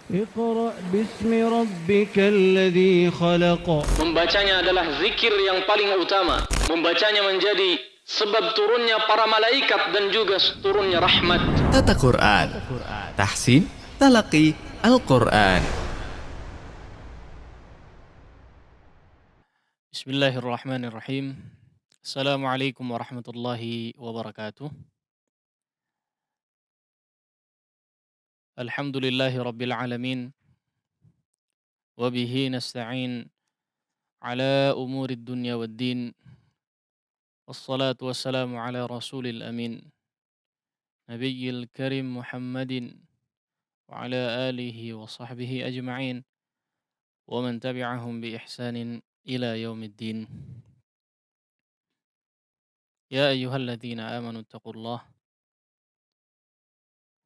اقرأ باسم ربك الذي خلق. Membacanya adalah zikir yang paling utama. Membacanya menjadi sebab turunnya para malaikat dan juga turunnya rahmat. Tata Quran, tahsin, talaki, Al-Quran. Bismillahirrahmanirrahim. Assalamualaikum warahmatullahi wabarakatuh. Alhamdulillahi rabbil alamin. Wabihi nasta'in ala umurid dunya wad din. Wassalatu wassalamu ala rasulil amin. Nabiyil karim Muhammadin wa ala alihi wa sahbihi ajma'in. Wa man tabi'ahum bi ihsanin ila yaumiddin. Ya ayyuhalladzina amanu taqullah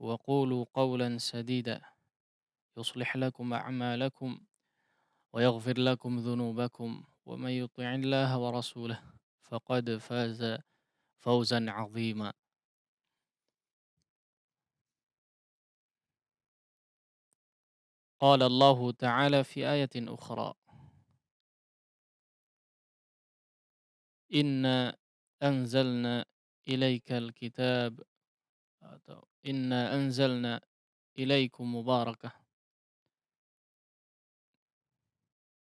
wa qulu qawlan sadida yuslih lakum a'malakum wa yaghfir lakum dhunubakum wa man yuti'illaha wa rasulahu faqad faza fawzan 'azima. Qala Allah Ta'ala fi ayatin ukhra. Inna anzalna ilaikal kitab atau inna anzalna ilaikum mubarakah.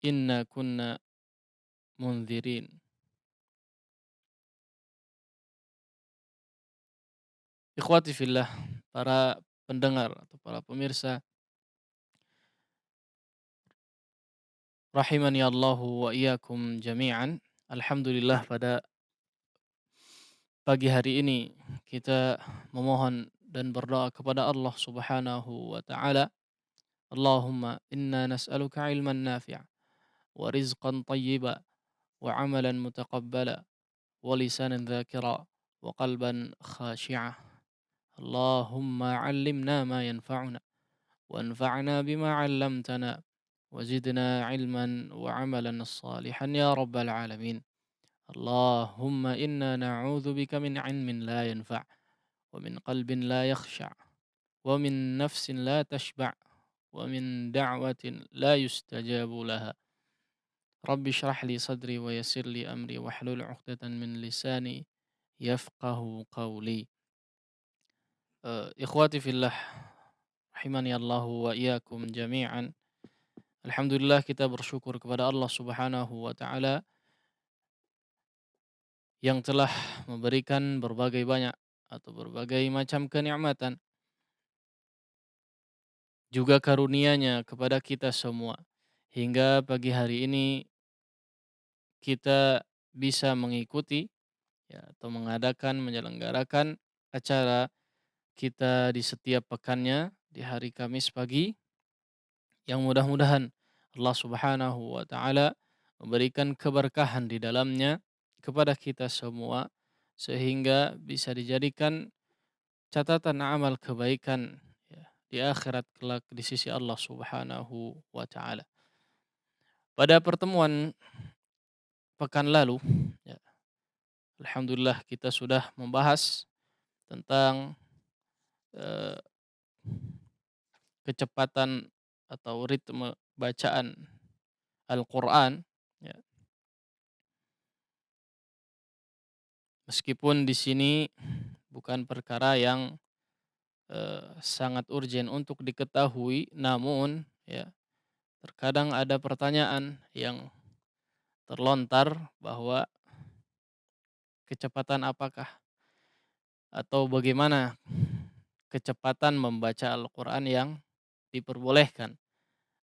Inna kunna munzirin. Ikhwati fillah, para pendengar atau para pemirsa rahimani Allahu wa iyyakum jami'an. Alhamdulillah, pada pagi hari ini kita memohon dan berdoa kepada Allah Subhanahu wa taala. Allahumma inna nas'aluka ilman nafi'a wa rizqan thayyiba wa amalan mutaqabbala wa lisanan dzakira wa qalban khashi'a. Allahumma 'allimna ma yanfa'una wanfa'na bima 'allamtana wazidna 'ilman wa 'amalan salihan ya rabbal alamin. Allahumma inna na'udzu bika min 'ilmin la yanfa' wa min qalbin la yakhsha' wa min nafsin la tashba' wa min da'watin la yustajabu laha. Rabbi shrah li sadri wa yassir li amri wahlul 'uqdatan min lisani yafqahu qawli. Ikhwati fillah rahimani Allah wa iyyakum jami'an. Alhamdulillah, kita bersyukur kepada Allah Subhanahu wa taala yang telah memberikan berbagai banyak atau berbagai macam kenikmatan juga karunia-Nya kepada kita semua, hingga pagi hari ini kita bisa mengikuti, ya, atau mengadakan menyelenggarakan acara kita di setiap pekannya di hari Kamis pagi, yang mudah-mudahan Allah Subhanahu wa taala memberikan keberkahan di dalamnya kepada kita semua, sehingga bisa dijadikan catatan amal kebaikan, ya, di akhirat kelak di sisi Allah Subhanahu wa taala. Pada pertemuan pekan lalu, ya, alhamdulillah kita sudah membahas tentang eh, kecepatan atau ritme bacaan Al-Qur'an, ya. Meskipun di sini bukan perkara yang sangat urgen untuk diketahui, namun ya, terkadang ada pertanyaan yang terlontar bahwa kecepatan apakah atau bagaimana kecepatan membaca Al-Qur'an yang diperbolehkan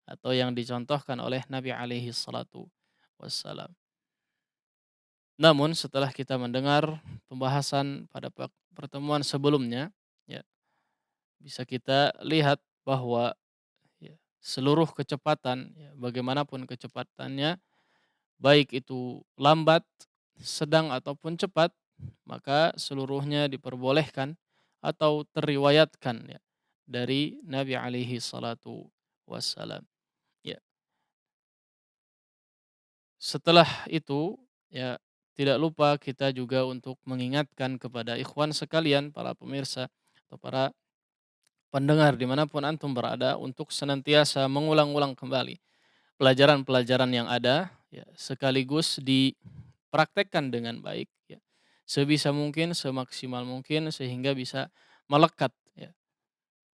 atau yang dicontohkan oleh Nabi alaihi salatu wassalam. Namun setelah kita mendengar pembahasan pada pertemuan sebelumnya, ya, bisa kita lihat bahwa, ya, seluruh kecepatan, ya, bagaimanapun kecepatannya, baik itu lambat, sedang ataupun cepat, maka seluruhnya diperbolehkan atau teriwayatkan, ya, dari Nabi alaihi salatu wassalam. Ya, setelah itu, ya, tidak lupa kita juga untuk mengingatkan kepada ikhwan sekalian, para pemirsa atau para pendengar dimanapun antum berada untuk senantiasa mengulang-ulang kembali pelajaran-pelajaran yang ada, ya, sekaligus dipraktekkan dengan baik, ya, sebisa mungkin, semaksimal mungkin sehingga bisa melekat, ya,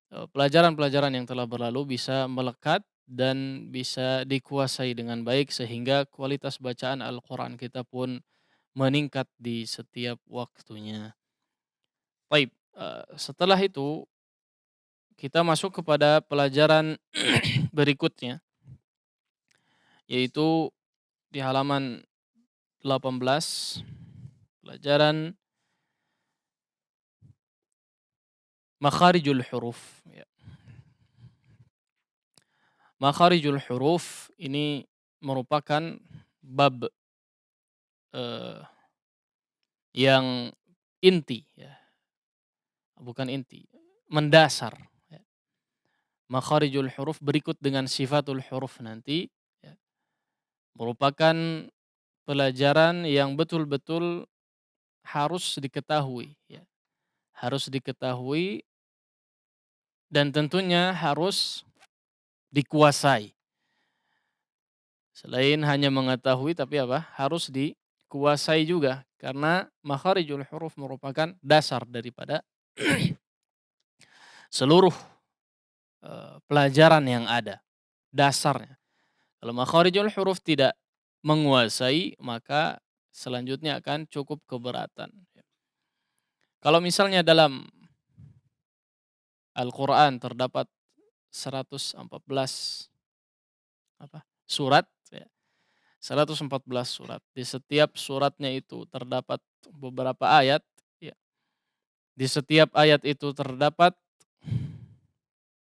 pelajaran-pelajaran yang telah berlalu bisa melekat dan bisa dikuasai dengan baik sehingga kualitas bacaan Al-Quran kita pun meningkat di setiap waktunya. Baik, setelah itu kita masuk kepada pelajaran berikutnya, yaitu di halaman 18, pelajaran makharijul huruf, ya. Makharijul huruf ini merupakan bab, eee, yang inti, ya, bukan inti, mendasar, ya. Makharijul huruf berikut dengan sifatul huruf nanti, ya, merupakan pelajaran yang betul-betul harus diketahui, ya, harus diketahui dan tentunya harus dikuasai. Selain hanya mengetahui tapi apa? Harus dikuasai juga karena makharijul huruf merupakan dasar daripada seluruh pelajaran yang ada, dasarnya. Kalau makharijul huruf tidak menguasai, maka selanjutnya akan cukup keberatan. Kalau misalnya dalam Al-Quran terdapat 114 surat, ya, 114 surat. Di setiap suratnya itu terdapat beberapa ayat, ya. Di setiap ayat itu terdapat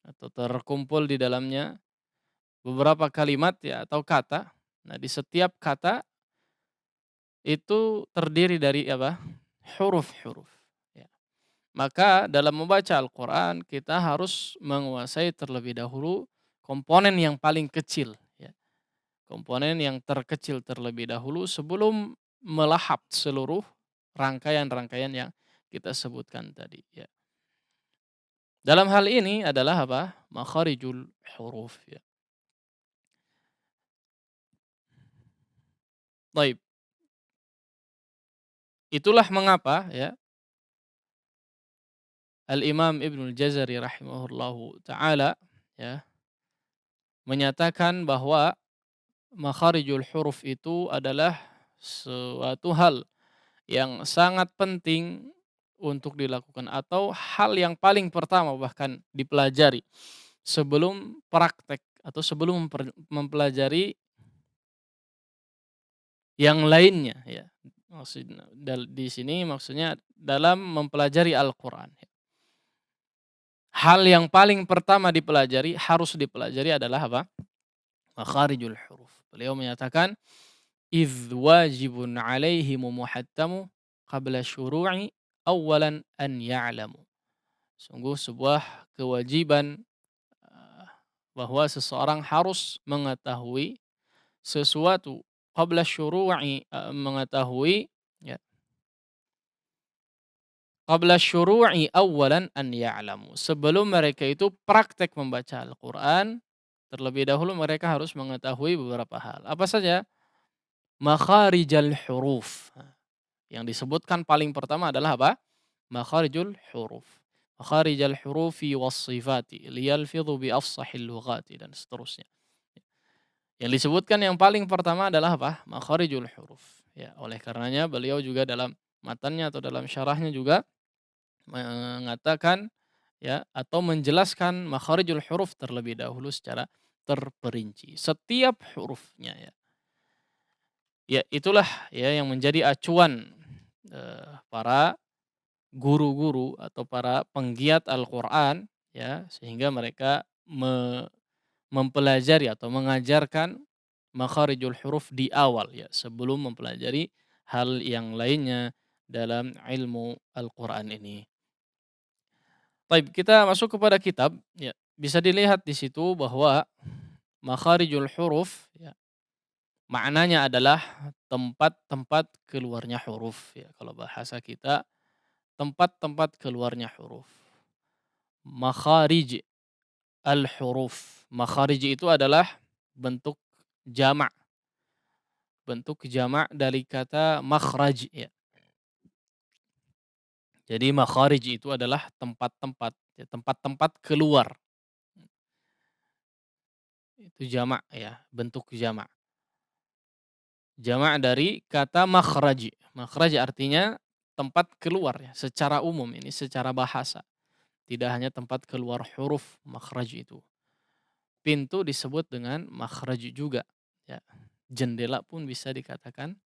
atau terkumpul di dalamnya beberapa kalimat, ya, atau kata. Nah, di setiap kata itu terdiri dari apa? Huruf-huruf, ya. Maka dalam membaca Al-Quran kita harus menguasai terlebih dahulu komponen yang paling kecil, ya. Komponen yang terkecil terlebih dahulu sebelum melahap seluruh rangkaian-rangkaian yang kita sebutkan tadi, ya. Dalam hal ini adalah apa? Makharijul huruf, ya. Baik, itulah mengapa, ya, Al-Imam Ibnul Jazari rahimahullahu taala, ya, menyatakan bahwa makharijul huruf itu adalah suatu hal yang sangat penting untuk dilakukan atau hal yang paling pertama bahkan dipelajari sebelum praktek atau sebelum mempelajari yang lainnya, ya. Maksudnya di sini maksudnya dalam mempelajari Al-Qur'an, ya. Hal yang paling pertama dipelajari, harus dipelajari adalah apa? Makharijul huruf. Beliau menyatakan idh wajibun alaihimu muhattamu qabla syuru'i awalan an ya'lamu. Sungguh sebuah kewajiban, eee, bahwa seseorang harus mengetahui sesuatu qabla syuru'i, mengetahui, ya, qabla syuru'i awalan an ya'lamu. Sebelum mereka itu praktek membaca Al-Qur'an, terlebih dahulu mereka harus mengetahui beberapa hal. Apa saja? Makharijal huruf. Yang disebutkan paling pertama adalah apa? Makharijul huruf. Makharijal hurufi was-sifati liyalfidhu bi afsahil lughati dan seterusnya. Yang disebutkan yang paling pertama adalah apa? Makharijul huruf. Ya, oleh karenanya beliau juga dalam matannya atau dalam syarahnya juga mengatakan, ya, atau menjelaskan makharijul huruf terlebih dahulu secara terperinci. Setiap hurufnya, ya. Ya, itulah, ya, yang menjadi acuan para guru-guru atau para penggiat Al-Qur'an, ya, sehingga mereka mempelajari atau mengajarkan makharijul huruf di awal, ya, sebelum mempelajari hal yang lainnya dalam ilmu Al-Qur'an ini. Baik, kita masuk kepada kitab, ya. Bisa dilihat di situ bahwa makharijul huruf, ya, maknanya adalah tempat-tempat keluarnya huruf, ya. Kalau bahasa kita tempat-tempat keluarnya huruf. makharij al-huruf. Makharij itu adalah bentuk jamak, dari kata makhraj ya. Jadi makharij itu adalah tempat-tempat, ya, tempat-tempat keluar. Itu jamak ya, bentuk jamak. Jamak dari kata makhraj. Makhraj artinya tempat keluar ya, secara umum ini secara bahasa. Tidak hanya tempat keluar huruf, makhraj itu. Pintu disebut dengan makhraj juga ya. Jendela pun bisa dikatakan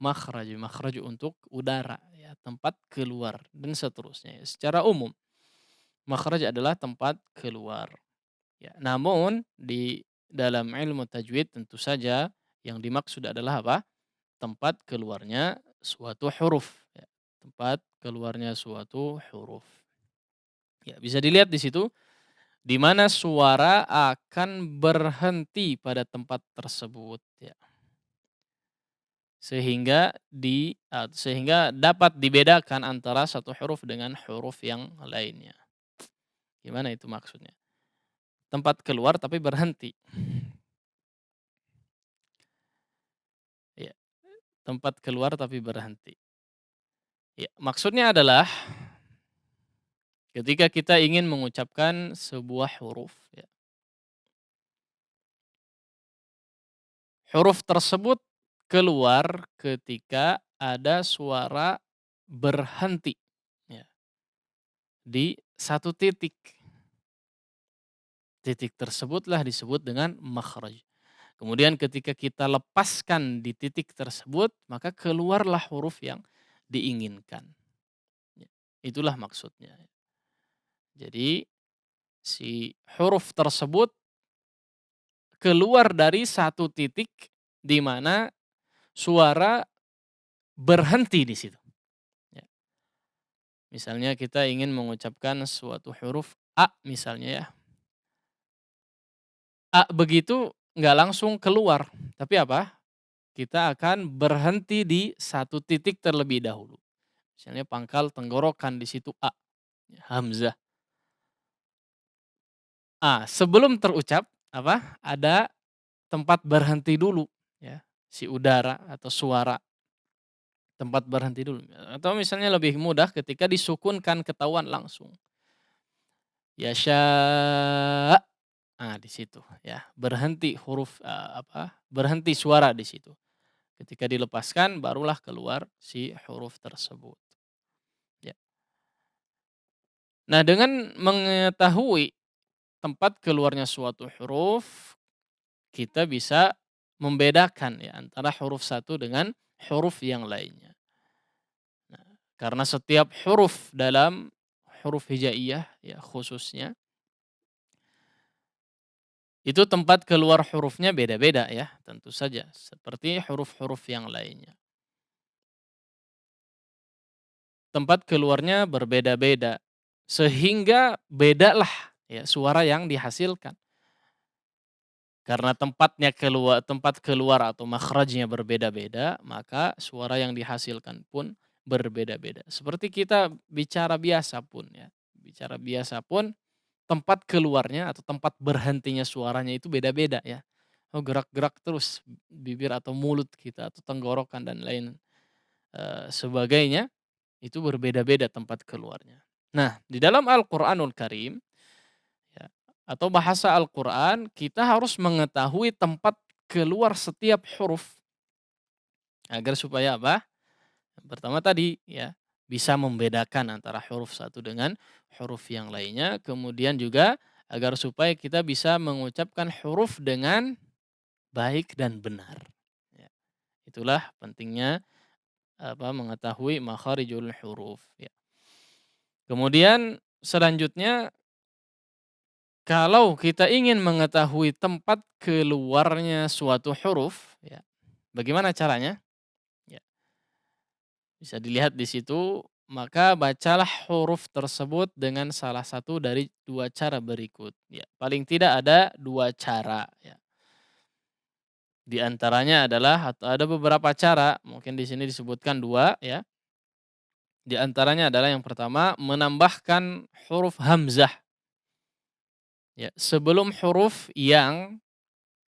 makhraj, makhraj untuk udara ya, tempat keluar dan seterusnya ya. Secara umum makhraj adalah tempat keluar ya. Namun di dalam ilmu tajwid tentu saja yang dimaksud adalah apa? Tempat keluarnya suatu huruf ya. Tempat keluarnya suatu huruf. Ya, bisa dilihat di situ di mana suara akan berhenti pada tempat tersebut ya. Sehingga dapat dibedakan antara satu huruf dengan huruf yang lainnya. Gimana itu maksudnya? Tempat keluar tapi berhenti. Ya, tempat keluar tapi berhenti. Ya, maksudnya adalah ketika kita ingin mengucapkan sebuah huruf ya. Huruf tersebut keluar ketika ada suara berhenti ya, di satu titik. Titik tersebutlah disebut dengan makhraj. Kemudian ketika kita lepaskan di titik tersebut, maka keluarlah huruf yang diinginkan. Ya, itulah maksudnya. Jadi si huruf tersebut keluar dari satu titik di mana suara berhenti di situ. Ya. Misalnya kita ingin mengucapkan suatu huruf A misalnya ya. A begitu nggak langsung keluar, tapi apa? Kita akan berhenti di satu titik terlebih dahulu. Misalnya pangkal tenggorokan di situ A, hamzah. A sebelum terucap apa? Ada tempat berhenti dulu ya, si udara atau suara. Tempat berhenti dulu. Atau misalnya lebih mudah ketika disukunkan ketahuan langsung. Yasha. Nah, di situ ya, berhenti huruf berhenti suara di situ. Ketika dilepaskan barulah keluar si huruf tersebut. Ya. Nah, dengan mengetahui tempat keluarnya suatu huruf, kita bisa membedakan ya antara huruf satu dengan huruf yang lainnya. Nah, karena setiap huruf dalam huruf hijaiyah ya khususnya itu tempat keluar hurufnya beda-beda ya, tentu saja seperti huruf-huruf yang lainnya. Tempat keluarnya berbeda-beda sehingga bedalah ya suara yang dihasilkan. Karena tempat keluar atau makhrajnya berbeda-beda, maka suara yang dihasilkan pun berbeda-beda. Seperti kita bicara biasa pun ya. Bicara biasa pun tempat keluarnya atau tempat berhentinya suaranya itu beda-beda ya. Oh, gerak-gerak terus bibir atau mulut kita atau tenggorokan dan lain sebagainya itu berbeda-beda tempat keluarnya. Nah, di dalam Al-Qur'anul Karim ya, atau bahasa Al-Qur'an kita harus mengetahui tempat keluar setiap huruf agar supaya apa? Yang pertama tadi ya, bisa membedakan antara huruf satu dengan huruf yang lainnya, kemudian juga agar supaya kita bisa mengucapkan huruf dengan baik dan benar. Ya, itulah pentingnya mengetahui makharijul huruf. Ya. Kemudian selanjutnya kalau kita ingin mengetahui tempat keluarnya suatu huruf, ya, bagaimana caranya? Ya, bisa dilihat di situ, maka bacalah huruf tersebut dengan salah satu dari dua cara berikut. Ya, paling tidak ada dua cara. Ya. Di antaranya adalah atau ada beberapa cara, mungkin di sini disebutkan dua ya. Di antaranya adalah yang pertama menambahkan huruf hamzah ya, sebelum huruf yang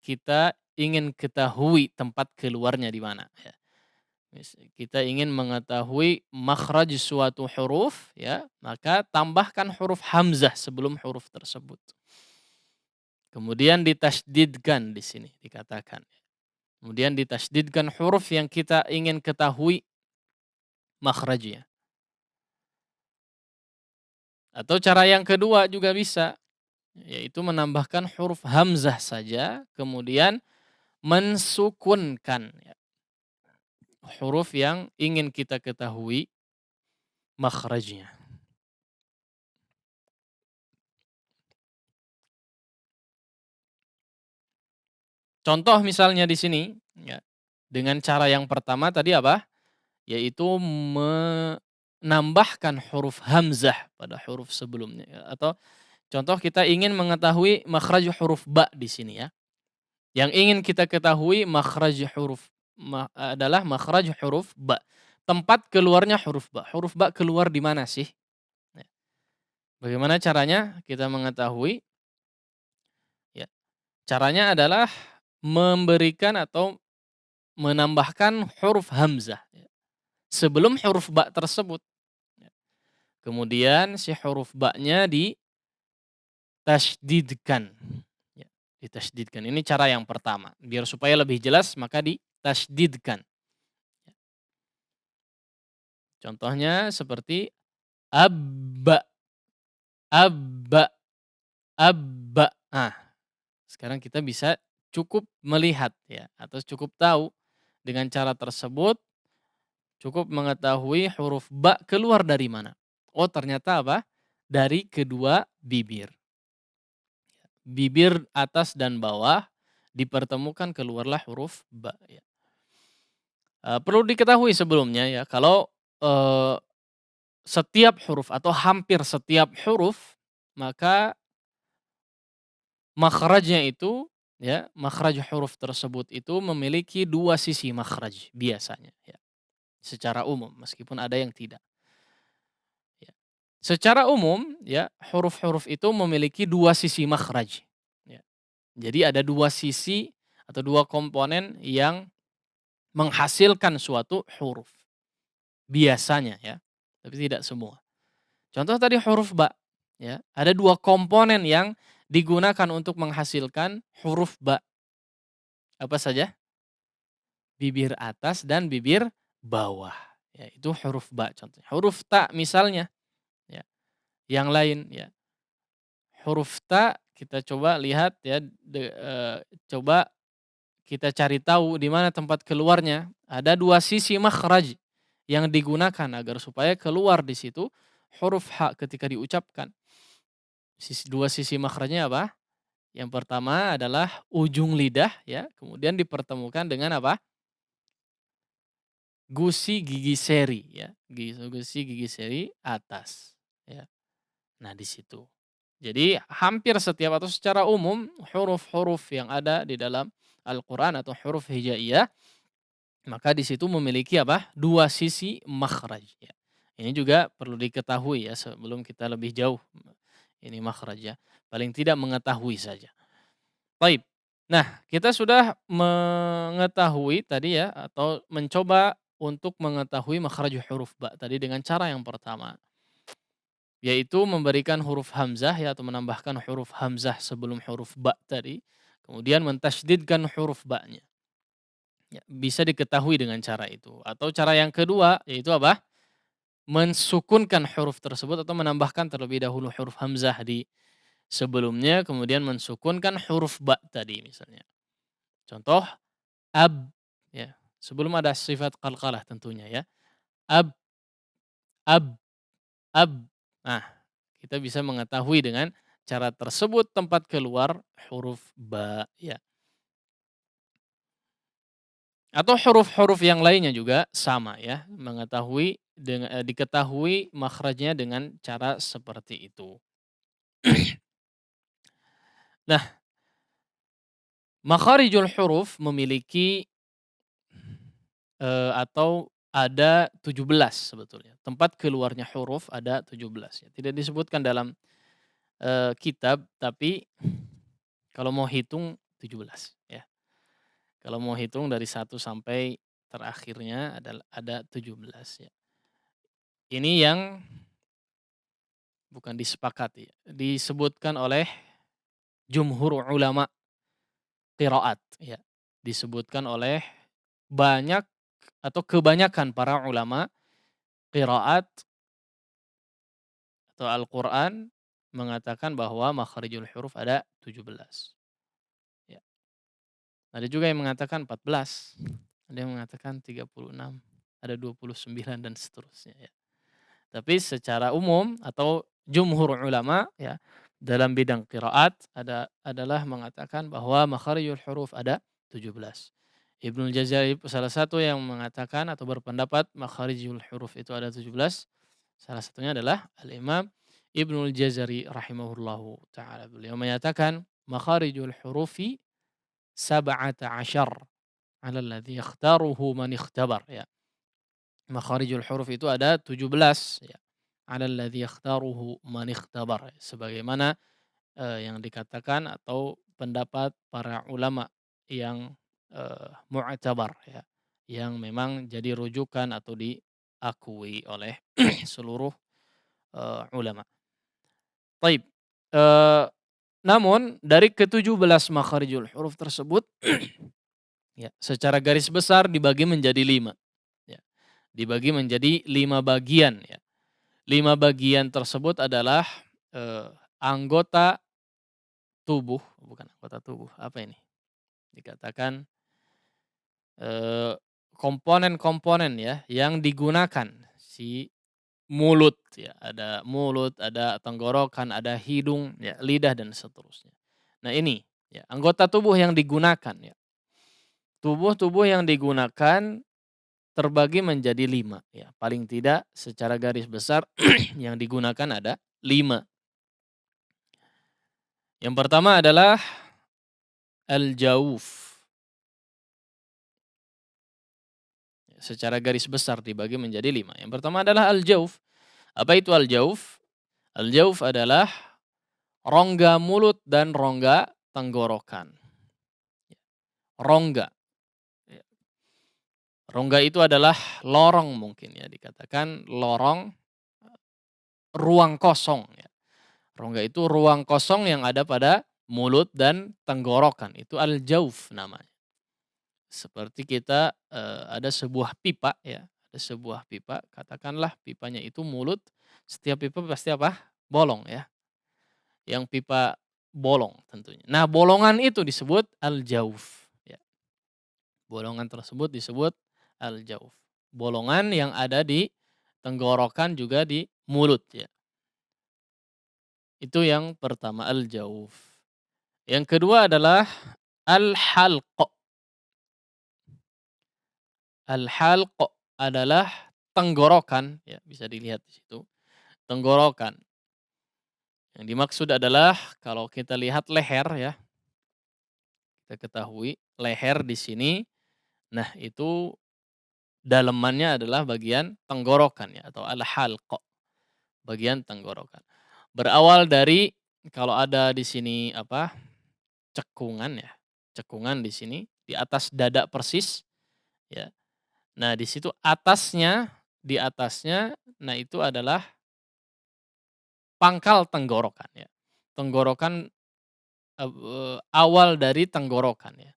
kita ingin ketahui tempat keluarnya di mana, ya. Kita ingin mengetahui makhraj suatu huruf, ya, maka tambahkan huruf hamzah sebelum huruf tersebut. Kemudian ditasydidkan di sini dikatakan. Kemudian ditasydidkan huruf yang kita ingin ketahui makhrajnya. Atau cara yang kedua juga bisa, yaitu menambahkan huruf hamzah saja, kemudian mensukunkan, ya, huruf yang ingin kita ketahui makhrajnya. Contoh misalnya di sini, ya, dengan cara yang pertama tadi apa? Yaitu menambahkan huruf hamzah pada huruf sebelumnya, ya. Atau contoh kita ingin mengetahui makhraj huruf ba di sini, ya. Yang ingin kita ketahui makhraj huruf adalah makhraj huruf ba. Tempat keluarnya huruf ba. Huruf ba keluar di mana sih? Ya. Bagaimana caranya kita mengetahui? Ya. Caranya adalah memberikan atau menambahkan huruf hamzah, ya, sebelum huruf ba tersebut. Ya. Kemudian si huruf ba-nya ditasydidkan. Ya, ditasydidkan. Ini cara yang pertama. Biar supaya lebih jelas maka ditasydidkan. Ya. Contohnya seperti abba, abba, abba. Nah, sekarang kita bisa cukup melihat, ya, atau cukup tahu dengan cara tersebut cukup mengetahui huruf ba keluar dari mana. Oh, ternyata apa? Dari kedua bibir. Bibir atas dan bawah dipertemukan keluarlah huruf ba, ya. Perlu diketahui sebelumnya, ya, kalau setiap huruf atau hampir setiap huruf maka makhrajnya itu, ya, makhraj huruf tersebut itu memiliki dua sisi makhraj biasanya, ya, secara umum meskipun ada yang tidak. Ya. Secara umum, ya, huruf-huruf itu memiliki dua sisi makhraj. Ya. Jadi ada dua sisi atau dua komponen yang menghasilkan suatu huruf. Biasanya, ya, tapi tidak semua. Contoh tadi huruf ba, ya, ada dua komponen yang digunakan untuk menghasilkan huruf ba. Apa saja? Bibir atas dan bibir bawah. Ya, itu huruf ba contohnya. Huruf ta misalnya, ya, yang lain, ya. Huruf ta kita coba lihat, ya, coba kita cari tahu di mana tempat keluarnya. Ada dua sisi makhraj yang digunakan agar supaya keluar di situ huruf ha ketika diucapkan. Dua sisi makhrajnya apa? Yang pertama adalah ujung lidah, ya, kemudian dipertemukan dengan apa? Gusi gigi seri, ya, gusi gigi seri atas, ya. Nah, di situ. Jadi hampir setiap atau secara umum huruf-huruf yang ada di dalam Al-Qur'an atau huruf hijaiyah maka di situ memiliki apa? Dua sisi makhraj, ya. Ini juga perlu diketahui, ya, sebelum kita lebih jauh ini makhraj, ya. Paling tidak mengetahui saja. Baik. Nah, kita sudah mengetahui tadi, ya, atau mencoba untuk mengetahui makhraj huruf ba tadi dengan cara yang pertama, yaitu memberikan huruf hamzah, ya, atau menambahkan huruf hamzah sebelum huruf ba tadi, kemudian mentasydidkan huruf ba-nya. Ya, bisa diketahui dengan cara itu. Atau cara yang kedua yaitu apa? Mensukunkan huruf tersebut atau menambahkan terlebih dahulu huruf hamzah di sebelumnya kemudian mensukunkan huruf ba tadi misalnya. Contoh ab, ya. Sebelum ada sifat qalqalah tentunya, ya. Ab, ab, ab. Nah, kita bisa mengetahui dengan cara tersebut tempat keluar huruf ba, ya. Atau huruf-huruf yang lainnya juga sama, ya, diketahui makhrajnya dengan cara seperti itu. Nah, makharijul huruf memiliki atau ada 17 sebetulnya. Tempat keluarnya huruf ada 17, ya. Tidak disebutkan dalam kitab, tapi kalau mau hitung 17 ya. Kalau mau hitung dari satu sampai terakhirnya ada 17 ya. Ini yang bukan disepakati ya, disebutkan oleh jumhur ulama qiraat ya. Disebutkan oleh banyak atau kebanyakan para ulama qiraat atau Al-Qur'an mengatakan bahwa makharijul huruf ada 17. Ya. Ada juga yang mengatakan 14, ada yang mengatakan 36, ada 29 dan seterusnya ya. Tapi secara umum atau jumhur ulama ya dalam bidang qiraat adalah mengatakan bahwa makharijul huruf ada 17. Ibnul Jazari salah satu yang mengatakan atau berpendapat makharijul huruf itu ada 17. Salah satunya adalah Al-Imam Ibnul Jazari rahimahullahu taala. Beliau menyatakan makharijul hurufi sab'ata asyar 'ala alladhi yakhtaruhu man ikhtabar ya. Makharijul huruf itu ada 17 ya. 'Ala alladhi yakhtaruhu man ikhtabar. Sebagaimana yang dikatakan atau pendapat para ulama yang mu'tabar ya. Yang memang jadi rujukan atau diakui oleh seluruh ulama. Baik. Namun dari ke-17 makharijul huruf tersebut ya, secara garis besar dibagi menjadi 5 ya. Dibagi menjadi 5 bagian ya. 5 bagian tersebut adalah anggota tubuh, bukan anggota tubuh, apa ini? Dikatakan komponen-komponen ya yang digunakan si mulut ya, ada mulut, ada tenggorokan, ada hidung, ya, lidah dan seterusnya. Nah ini ya, anggota tubuh yang digunakan ya. Tubuh-tubuh yang digunakan terbagi menjadi 5 ya. Paling tidak secara garis besar yang digunakan ada 5. Yang pertama adalah al-jauf. Secara garis besar dibagi menjadi 5. Yang pertama adalah al-jauf. Apa itu al-jauf? Al-jauf adalah rongga mulut dan rongga tenggorokan. Rongga. Rongga itu adalah lorong mungkin ya, dikatakan lorong ruang kosong ya. Rongga itu ruang kosong yang ada pada mulut dan tenggorokan. Itu al-jauf namanya. Seperti kita ada sebuah pipa ya, ada sebuah pipa, katakanlah pipanya itu mulut, setiap pipa pasti apa? Bolong ya. Yang pipa bolong tentunya. Nah, bolongan itu disebut al-jauf ya. Bolongan tersebut disebut al-jauf. Bolongan yang ada di tenggorokan juga di mulut ya. Itu yang pertama al-jauf. Yang kedua adalah al-halq. Al-halq adalah tenggorokan ya, bisa dilihat di situ. Tenggorokan. Yang dimaksud adalah kalau kita lihat leher ya. Kita ketahui leher di sini, nah itu dalemannya adalah bagian tenggorokan ya atau al-halq, bagian tenggorokan. Berawal dari kalau ada di sini apa? Cekungan ya. Cekungan di sini di atas dada persis ya. Nah, di situ di atasnya nah itu adalah pangkal tenggorokan ya. Tenggorokan awal dari tenggorokan ya.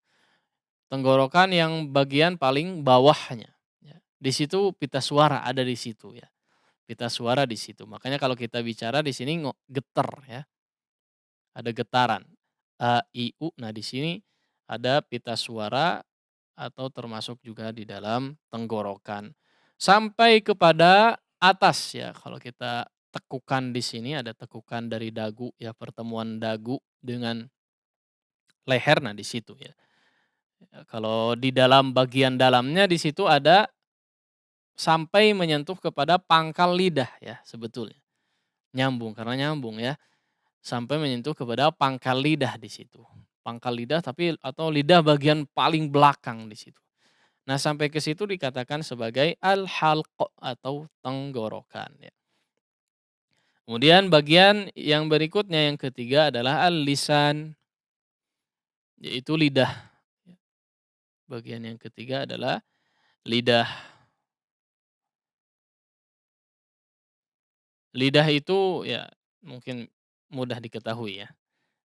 Tenggorokan yang bagian paling bawahnya ya. Di situ pita suara ada di situ ya. Pita suara di situ. Makanya kalau kita bicara di sini getar ya. Ada getaran. A, I, U. Nah, di sini ada pita suara atau termasuk juga di dalam tenggorokan. Sampai kepada atas ya. Kalau kita tekukan di sini ada tekukan dari dagu ya, pertemuan dagu dengan leher, nah di situ ya. Kalau di dalam bagian dalamnya di situ ada sampai menyentuh kepada pangkal lidah ya sebetulnya. Nyambung karena nyambung ya. Sampai menyentuh kepada pangkal lidah di situ. Pangkal lidah tapi atau lidah bagian paling belakang di situ. Nah, sampai ke situ dikatakan sebagai al-halq atau tenggorokan ya. Kemudian bagian yang berikutnya yang ketiga adalah al-lisan, yaitu lidah. Bagian yang ketiga adalah lidah. Lidah itu ya mungkin mudah diketahui ya.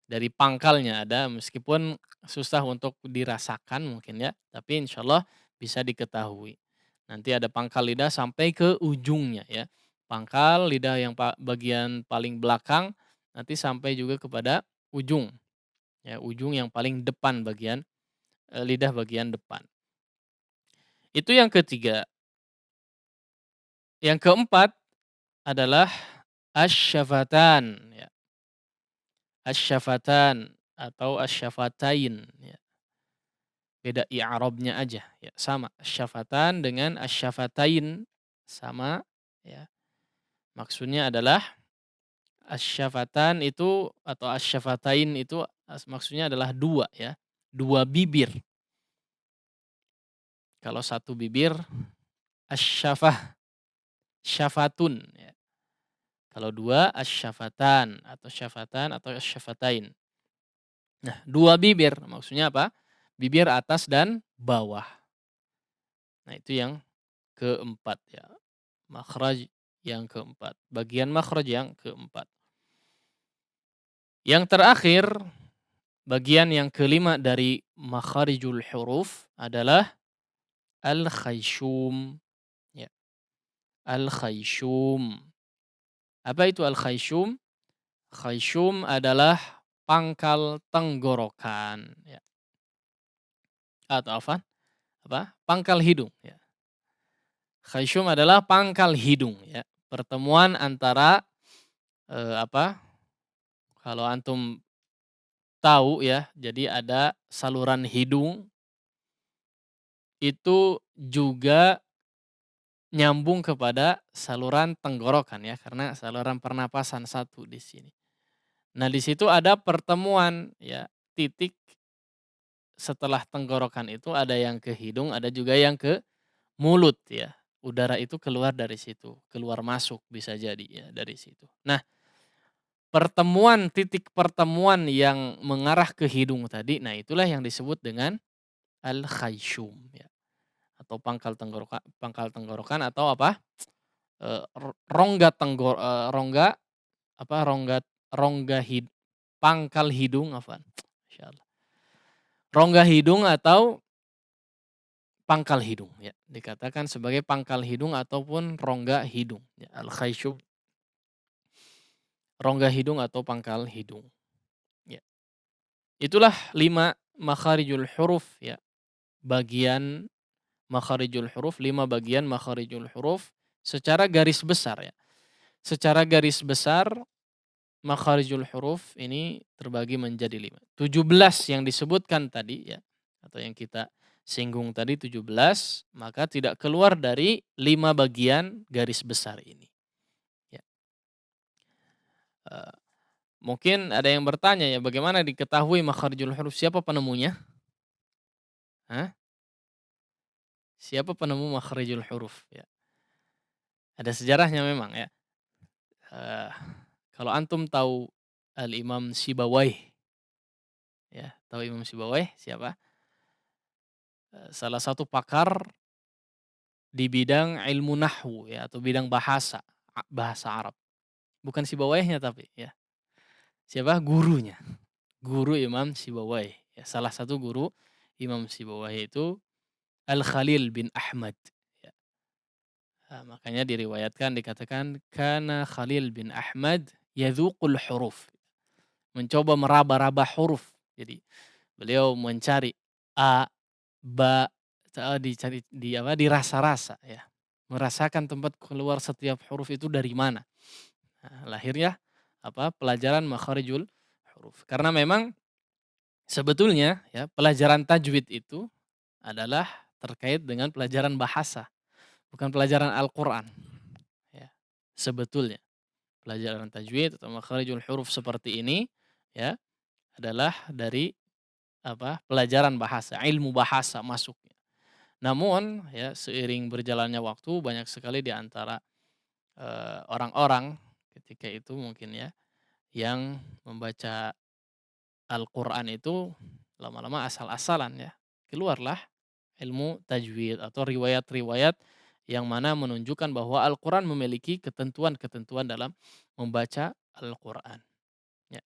Dari pangkalnya ada meskipun susah untuk dirasakan mungkin ya, tapi insya Allah bisa diketahui. Nanti ada pangkal lidah sampai ke ujungnya ya. Pangkal lidah yang bagian paling belakang nanti sampai juga kepada ujung. Ya, ujung yang paling depan bagian lidah bagian depan. Itu yang ketiga. Yang keempat adalah asyafatan ya. Asyafatan atau asyafatain ya. Beda i'rabnya aja ya, sama. Asyafatan dengan asyafatain sama ya. Maksudnya adalah asyafatan itu atau asyafatain itu maksudnya adalah dua ya. Dua bibir. Kalau satu bibir asyafah syafatun ya. Kalau dua asyafatan atau asyafatain. Nah, dua bibir maksudnya apa? Bibir atas dan bawah. Nah, itu yang keempat ya. Makhraj yang keempat. Bagian makhraj yang keempat. Yang terakhir, bagian yang kelima dari makharijul huruf adalah al-khayshum. Ya. Al-khayshum. Apa itu al-khayshum? Khayshum adalah pangkal tenggorokan. Ya. Atau apa? Pangkal hidung. Ya. Khayshum adalah pangkal hidung. Ya. Pertemuan antara kalau antum tahu ya, jadi ada saluran hidung itu juga nyambung kepada saluran tenggorokan ya, karena saluran pernapasan satu di sini. Nah, di situ ada pertemuan ya, titik setelah tenggorokan itu ada yang ke hidung, ada juga yang ke mulut ya. Udara itu keluar dari situ, keluar masuk bisa jadi ya dari situ. Nah, titik pertemuan yang mengarah ke hidung tadi, nah itulah yang disebut dengan al-khayshum ya. Atau pangkal tenggorokan atau apa? Rongga rongga apa? Rongga pangkal hidung afwan. Masyaallah. Rongga hidung atau pangkal hidung ya. Dikatakan sebagai pangkal hidung ataupun rongga hidung ya. Al-khayshum. Rongga hidung atau pangkal hidung. Ya. Itulah 5 makharijul huruf ya. Bagian makharijul huruf, 5 bagian makharijul huruf secara garis besar ya. Secara garis besar makharijul huruf ini terbagi menjadi 5. 17 yang disebutkan tadi ya, atau yang kita singgung tadi 17, maka tidak keluar dari 5 bagian garis besar ini. Ya. Mungkin ada yang bertanya ya, bagaimana diketahui makharijul huruf, siapa penemunya? Hah? Siapa penemu makharijul huruf ya? Ada sejarahnya memang ya. Kalau antum tahu Al-Imam Sibawayh, ya, tahu Imam Sibawayh siapa? Salah satu pakar di bidang ilmu nahwu ya atau bidang bahasa, bahasa Arab. Bukan Sibawayhnya tapi ya. Siapa? Gurunya. Guru Imam Sibawayh. Ya, salah satu guru Imam Sibawayh itu Al-Khalil bin Ahmad. Ya. Makanya diriwayatkan dikatakan kana Khalil bin Ahmad yadzuqul huruf. Mencoba meraba-raba huruf. Jadi beliau mencari a, ba, dicari dirasa-rasa ya. Merasakan tempat keluar setiap huruf itu dari mana. Nah, lahirnya pelajaran makharijul huruf. Karena memang sebetulnya ya pelajaran tajwid itu adalah terkait dengan pelajaran bahasa, bukan pelajaran Al-Qur'an. Ya. Sebetulnya pelajaran tajwid atau makharijul huruf seperti ini ya adalah dari pelajaran bahasa, ilmu bahasa masuknya. Namun ya seiring berjalannya waktu banyak sekali di antara orang-orang ketika itu mungkin ya, yang membaca Al-Quran itu lama-lama asal-asalan ya. Keluarlah ilmu tajwid atau riwayat-riwayat yang mana menunjukkan bahwa Al-Quran memiliki ketentuan-ketentuan dalam membaca Al-Quran. Ya.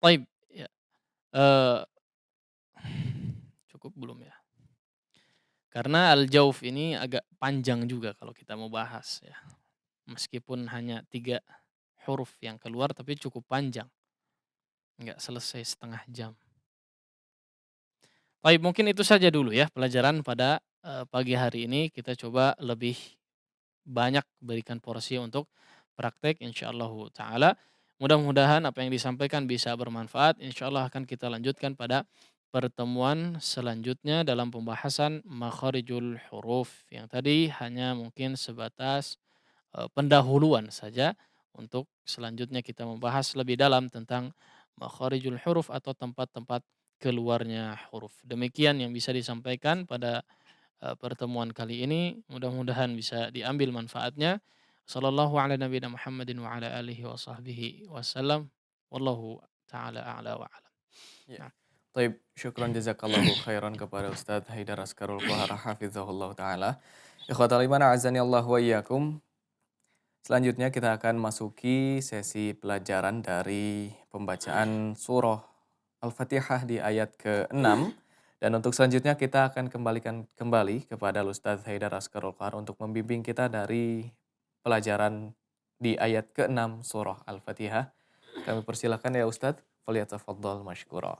Baik, ya. Eh, cukup belum ya? Karena Al-Jauf ini agak panjang juga kalau kita mau bahas ya. Meskipun hanya 3 huruf yang keluar tapi cukup panjang. Nggak selesai setengah jam. Baik, mungkin itu saja dulu ya pelajaran pada pagi hari ini. Kita coba lebih banyak berikan porsi untuk praktek insyaallah taala. Mudah-mudahan apa yang disampaikan bisa bermanfaat. Insyaallah akan kita lanjutkan pada pertemuan selanjutnya dalam pembahasan makharijul huruf yang tadi hanya mungkin sebatas pendahuluan saja. Untuk selanjutnya kita membahas lebih dalam tentang makharijul huruf atau tempat-tempat keluarnya huruf. Demikian yang bisa disampaikan pada pertemuan kali ini. Mudah-mudahan bisa diambil manfaatnya. Sallallahu ala nabiyina Muhammadin wa ala alihi wa sahbihi wasallam. Wallahu taala a'la wa alam. Ya. Nah, Taib, syukran jazakallahu khairan kepada Ustadz Haidar Askarul Qahar hafizahullah ta'ala. Ikhwatal iman a'azani Allah wa iyyakum. Selanjutnya kita akan masuki sesi pelajaran dari pembacaan surah Al-Fatihah di ayat ke-6. Dan untuk selanjutnya kita akan kembalikan kembali kepada Ustadz Haidar Askarul Qahar untuk membimbing kita dari pelajaran di ayat ke-6 surah Al-Fatihah. Kami persilakan ya Ustadz, faliyatafaddal masykurah.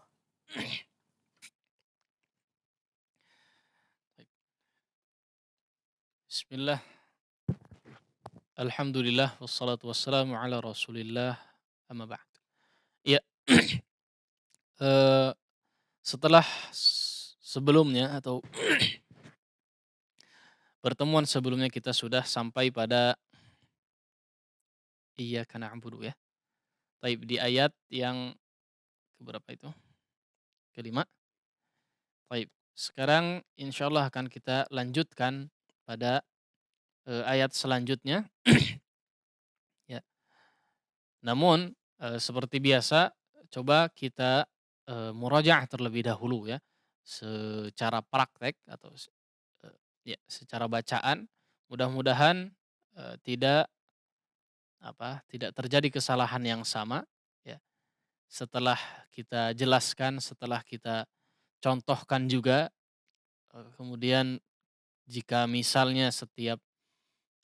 bismillah. Alhamdulillah wassalatu wassalamu ala Rasulillah amma ba'd. Ya, eh, setelah sebelumnya atau pertemuan sebelumnya kita sudah sampai pada iyyaka na'budu ya. Taib di ayat yang keberapa itu? Kelima. Taib. Sekarang insyaallah akan kita lanjutkan pada ayat selanjutnya. Ya. Namun seperti biasa coba kita murajaah terlebih dahulu ya. Secara praktek atau ya secara bacaan mudah-mudahan tidak tidak terjadi kesalahan yang sama ya. Setelah kita jelaskan, setelah kita contohkan juga kemudian jika misalnya setiap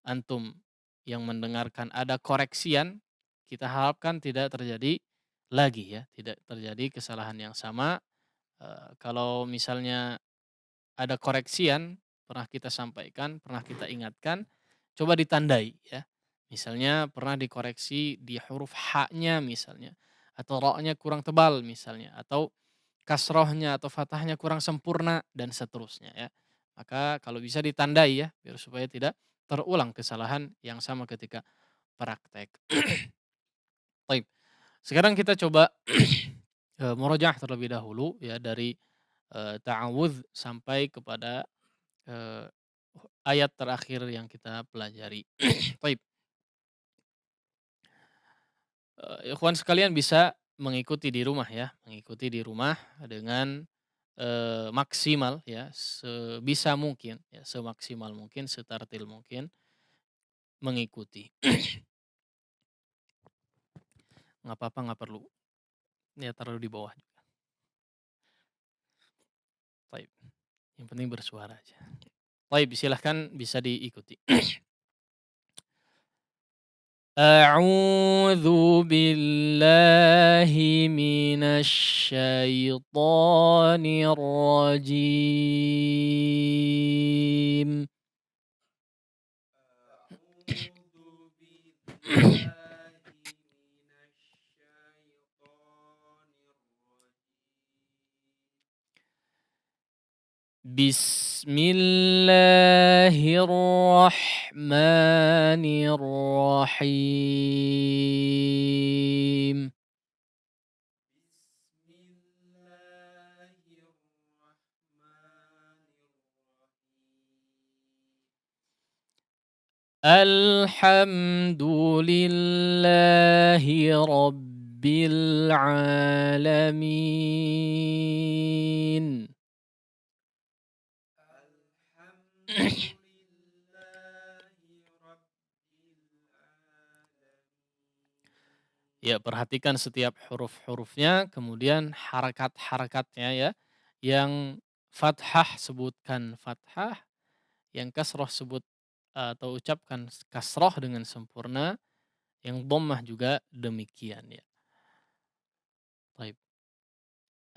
antum yang mendengarkan ada koreksian, kita harapkan tidak terjadi lagi ya, tidak terjadi kesalahan yang sama. Kalau misalnya ada koreksian, pernah kita sampaikan, pernah kita ingatkan, coba ditandai ya. Misalnya pernah dikoreksi di huruf H-nya misalnya, atau Ro-nya kurang tebal misalnya, atau kasrohnya atau fathahnya kurang sempurna dan seterusnya ya. Maka kalau bisa ditandai ya, biar supaya tidak terulang kesalahan yang sama ketika praktek. Baik. Sekarang kita coba murojaah terlebih dahulu ya dari ta'awudz sampai kepada eh, ayat terakhir yang kita pelajari. Baik. Ikhwan sekalian bisa mengikuti di rumah ya, mengikuti di rumah dengan maksimal ya, sebisa mungkin ya, semaksimal mungkin, setartil mungkin mengikuti. Nggak apa-apa, nggak perlu ya taruh di bawah juga. Baik. Yang penting bersuara aja. Baik, silahkan bisa diikuti. A'udzu billahi minasy syaithanir rajim. Bismillahirrahmanirrahim. Alhamdulillahi Rabbil Alamin. Ya, perhatikan setiap huruf-hurufnya, kemudian harakat-harakatnya ya. Yang fathah sebutkan fathah, yang kasroh sebut atau ucapkan kasroh dengan sempurna, yang dhammah juga demikian ya. Baik.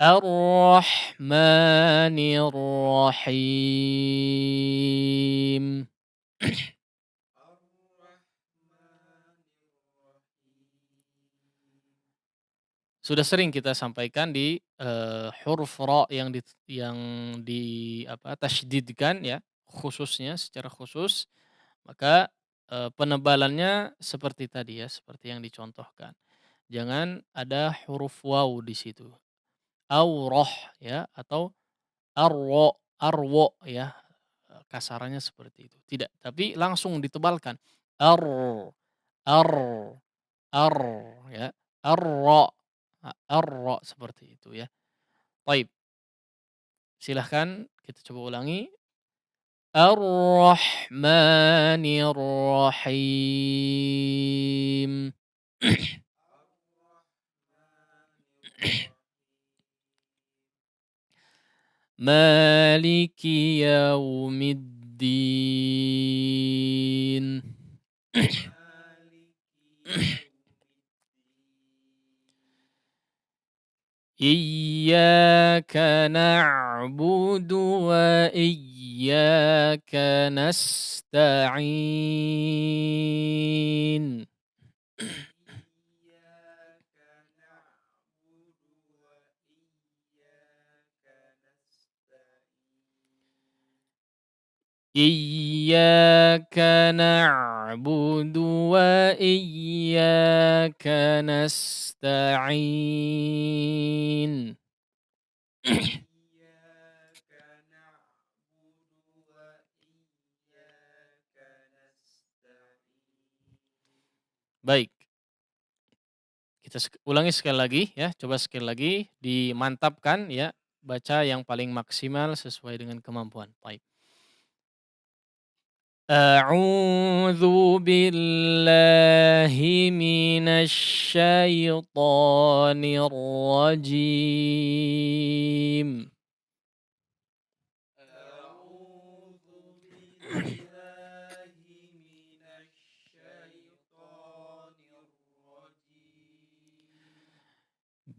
Ar-Rahmanir Rahim. Sudah sering kita sampaikan di huruf ra yang di apa, tasydidkan ya, khususnya secara khusus, maka penebalannya seperti tadi ya, seperti yang dicontohkan. Jangan ada huruf waw di situ. Aurah ya, atau arwa, arwo ya, kasarannya seperti itu. Tidak, tapi langsung ditebalkan. Ar, ar, ar ya, arra, arra seperti itu ya. Baik, silahkan kita coba ulangi. Ar-Rahmanir Rahim. Maliki yaumiddin. Iyyaka na'budu wa iyyaka nasta'in. Iyyaka na'budu wa iyyaka nasta'in. Baik, kita ulangi sekali lagi ya, coba sekali lagi dimantapkan ya, baca yang paling maksimal sesuai dengan kemampuan. Baik. A'udzu billahi minasy syaithanir rajim.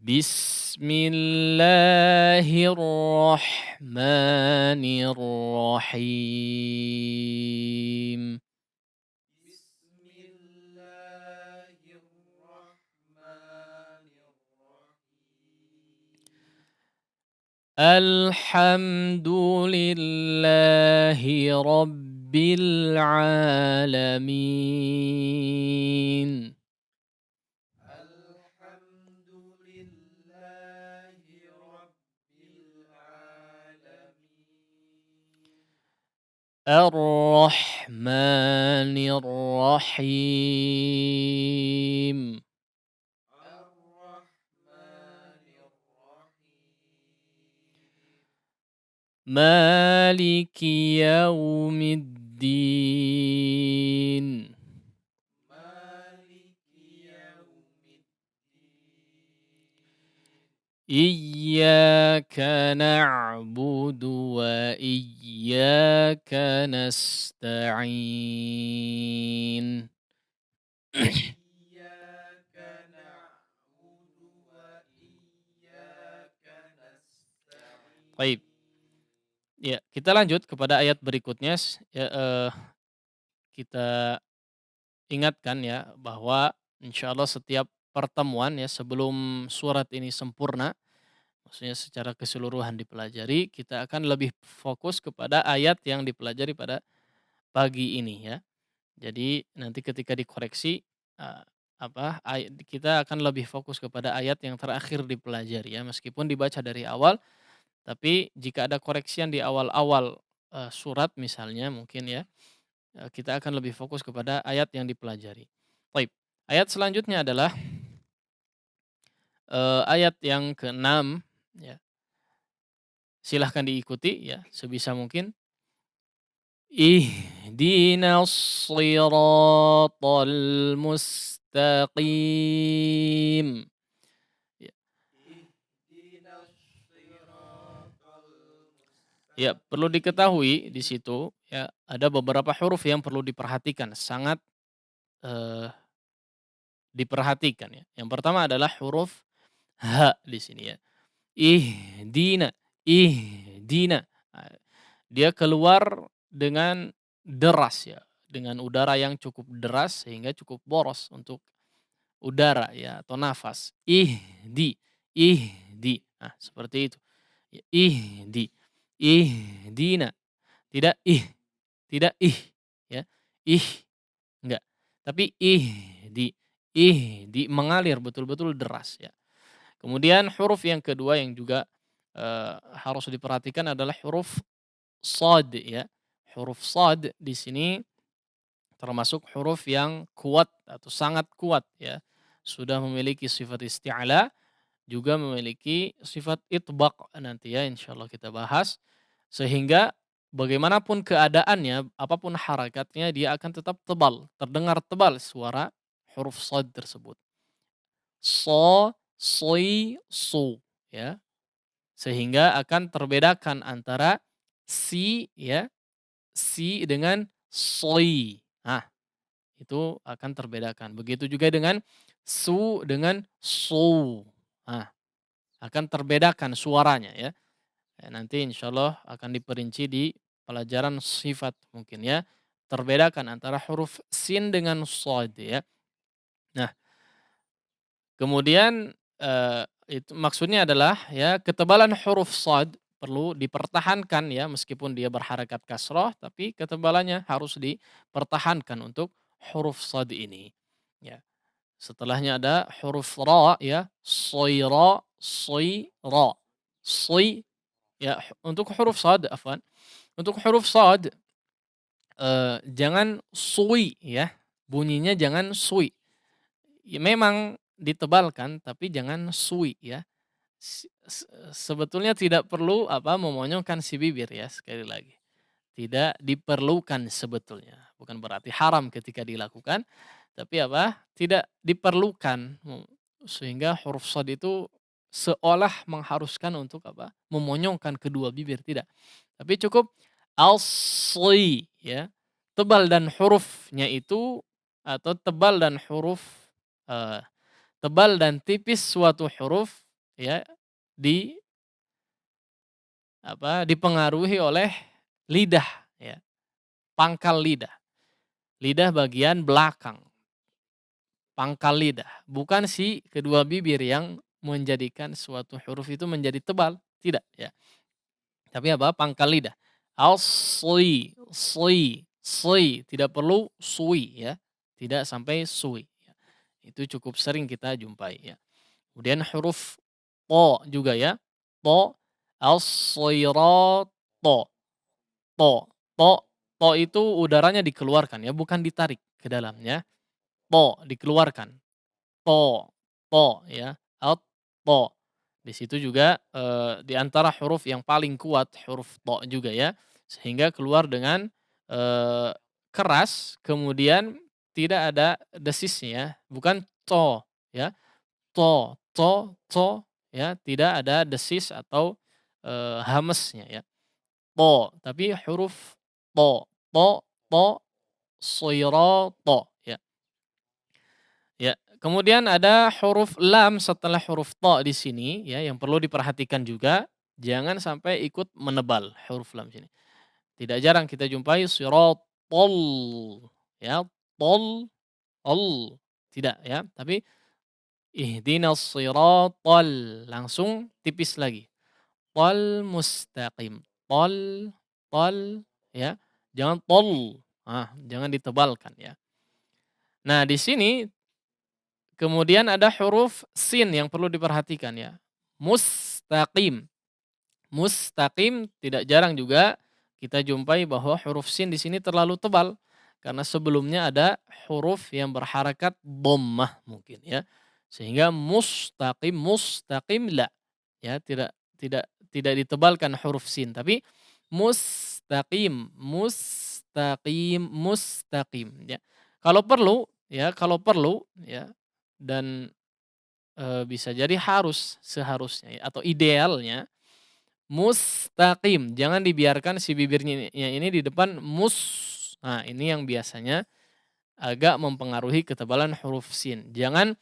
Bismillahirrahmanirrahim. Alhamdulillahi Rabbil Alamin. Ar-Rahmanir Rahim. Maliki yaumiddin. Iyyaka na'budu wa iyyaka nasta'in. Baik. Ya, kita lanjut kepada ayat berikutnya ya, kita ingatkan ya bahwa insya Allah setiap pertemuan ya sebelum surat ini sempurna, maksudnya secara keseluruhan dipelajari, kita akan lebih fokus kepada ayat yang dipelajari pada pagi ini ya. Jadi nanti ketika dikoreksi kita akan lebih fokus kepada ayat yang terakhir dipelajari ya, meskipun dibaca dari awal, tapi jika ada koreksian di awal-awal surat misalnya mungkin ya, kita akan lebih fokus kepada ayat yang dipelajari. Baik, ayat selanjutnya adalah ayat yang ke-6 ya. Silahkan diikuti ya sebisa mungkin. Ihdinas siratal mustaqim. Ya. Ya, perlu diketahui di situ ya ada beberapa huruf yang perlu diperhatikan, sangat eh, diperhatikan ya. Yang pertama adalah huruf H di sini ya. Ihdina, ihdina. Nah, dia keluar dengan deras ya, dengan udara yang cukup deras sehingga cukup boros untuk udara ya atau nafas. Ihdi. Nah, seperti itu. Ya, ihdi, ihdina. Tidak tidak ya. Ih, enggak. Tapi ihdi mengalir betul-betul deras ya. Kemudian huruf yang kedua yang juga harus diperhatikan adalah huruf shad ya. Huruf shad di sini termasuk huruf yang kuat atau sangat kuat ya. Sudah memiliki sifat isti'la, juga memiliki sifat itbaq nanti ya insyaallah kita bahas. Sehingga bagaimanapun keadaannya, apapun harakatnya dia akan tetap tebal, terdengar tebal suara huruf shad tersebut. So, soi, su ya. Sehingga akan terbedakan antara si ya, si dengan soi. Nah, itu akan terbedakan. Begitu juga dengan su dengan su. Nah, akan terbedakan suaranya ya. Nanti insya Allah akan diperinci di pelajaran sifat mungkin ya. Terbedakan antara huruf sin dengan sod ya. Nah, kemudian itu maksudnya adalah ya ketebalan huruf shad perlu dipertahankan ya meskipun dia berharakat kasroh tapi ketebalannya harus dipertahankan untuk huruf shad ini. Ya. Setelahnya ada huruf ra ya, soira, soira. Soy ya untuk huruf shad afwan. Untuk huruf shad jangan sui ya. Bunyinya jangan sui. Ya, memang ditebalkan tapi jangan sui ya. Sebetulnya tidak perlu memonyongkan si bibir ya sekali lagi. Tidak diperlukan sebetulnya. Bukan berarti haram ketika dilakukan, tapi tidak diperlukan sehingga huruf shad itu seolah mengharuskan untuk memonyongkan kedua bibir tidak. Tapi cukup al-si ya. Tebal dan hurufnya itu atau tebal dan huruf eh, tebal dan tipis suatu huruf ya di dipengaruhi oleh lidah ya, pangkal lidah. Lidah bagian belakang. Pangkal lidah, bukan si kedua bibir yang menjadikan suatu huruf itu menjadi tebal, tidak ya. Tapi pangkal lidah. Al-si, si, tidak perlu sui ya. Tidak sampai sui ya. Itu cukup sering kita jumpai ya. Kemudian huruf to juga ya. To, al-sirato. To, to itu udaranya dikeluarkan ya, bukan ditarik ke dalamnya. To dikeluarkan. To ya. To. Di situ juga di antara huruf yang paling kuat huruf to juga ya. Sehingga keluar dengan keras kemudian tidak ada desisnya ya. Bukan to ya. To ya, tidak ada desis atau hamesnya ya. To, tapi huruf to, sirato ya. Ya, kemudian ada huruf lam setelah huruf to di sini ya yang perlu diperhatikan juga jangan sampai ikut menebal huruf lam sini. Tidak jarang kita jumpai siratal ya, tol tidak ya, tapi ihdinas siratal langsung tipis lagi. Tol mustaqim. Tol ya. Jangan tol. Jangan ditebalkan ya. Nah, di sini kemudian ada huruf sin yang perlu diperhatikan ya. Mustaqim. Mustaqim tidak jarang juga kita jumpai bahwa huruf sin di sini terlalu tebal karena sebelumnya ada huruf yang berharakat dhammah mungkin ya. Sehingga mustaqim la. Ya, tidak ditebalkan huruf sin tapi mustaqim ya. Kalau perlu ya dan bisa jadi seharusnya ya, atau idealnya mustaqim, jangan dibiarkan si bibirnya ini di depan nah ini yang biasanya agak mempengaruhi ketebalan huruf sin. Jangan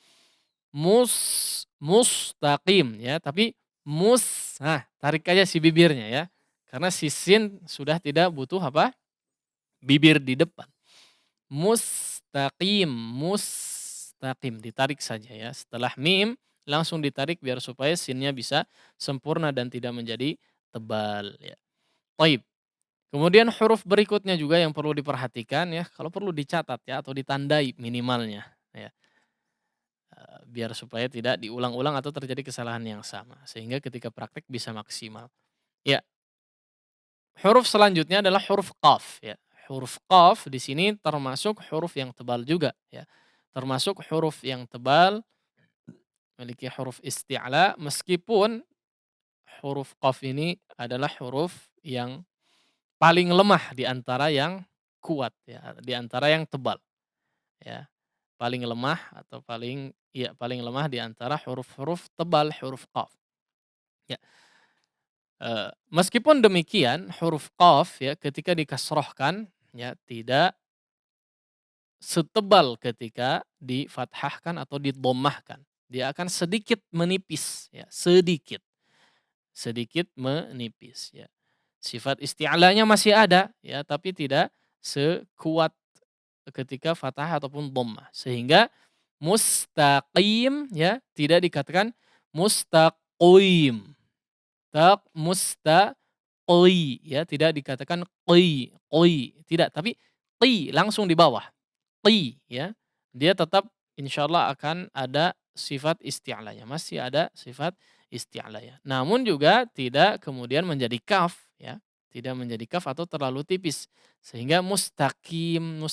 mustaqim ya, tapi nah tarik aja si bibirnya ya. Karena si sin sudah tidak butuh apa? Bibir di depan. Mustaqim, ditarik saja ya. Setelah mim langsung ditarik biar supaya sinnya bisa sempurna dan tidak menjadi tebal ya. Baik. Kemudian huruf berikutnya juga yang perlu diperhatikan ya, kalau perlu dicatat ya atau ditandai minimalnya ya. Biar supaya tidak diulang-ulang atau terjadi kesalahan yang sama sehingga ketika praktek bisa maksimal. Ya, huruf selanjutnya adalah huruf qaf ya. Huruf qaf di sini termasuk huruf yang tebal juga ya. Termasuk huruf yang tebal, memiliki huruf isti'la meskipun huruf qaf ini adalah huruf yang paling lemah di antara yang kuat ya, di antara yang tebal ya. Paling lemah atau paling lemah di antara huruf-huruf tebal huruf qaf. Ya. Meskipun demikian huruf qaf ya ketika dikasrohkan ya tidak setebal ketika difathahkan atau didommahkan. Dia akan sedikit menipis ya, sedikit menipis ya. Sifat isti'lanya masih ada ya, tapi tidak sekuat ketika fathah ataupun dhammah. Sehingga mustaqim ya tidak dikatakan mustaqim. Mustaqi ya tidak dikatakan qi, tidak, tapi qi langsung di bawah. Qi ya. Dia tetap insyaallah akan ada sifat isti'lanya, masih ada sifat isti'lanya. Namun juga tidak kemudian menjadi kaf ya, tidak menjadi kaf atau terlalu tipis. Sehingga mustaqim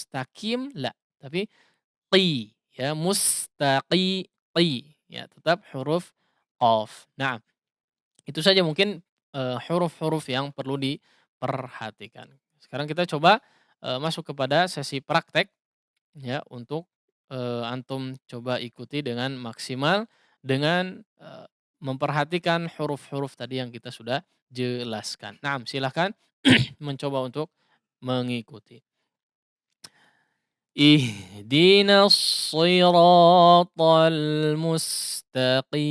la, tapi qi ya, qi ya, tetap huruf qaf. Nah, itu saja mungkin huruf-huruf yang perlu diperhatikan. Sekarang kita coba masuk kepada sesi praktek ya untuk antum coba ikuti dengan maksimal dengan memperhatikan huruf-huruf tadi yang kita sudah jelaskan. Nah, silahkan mencoba untuk mengikuti. Ihdinas siratal mustaqim.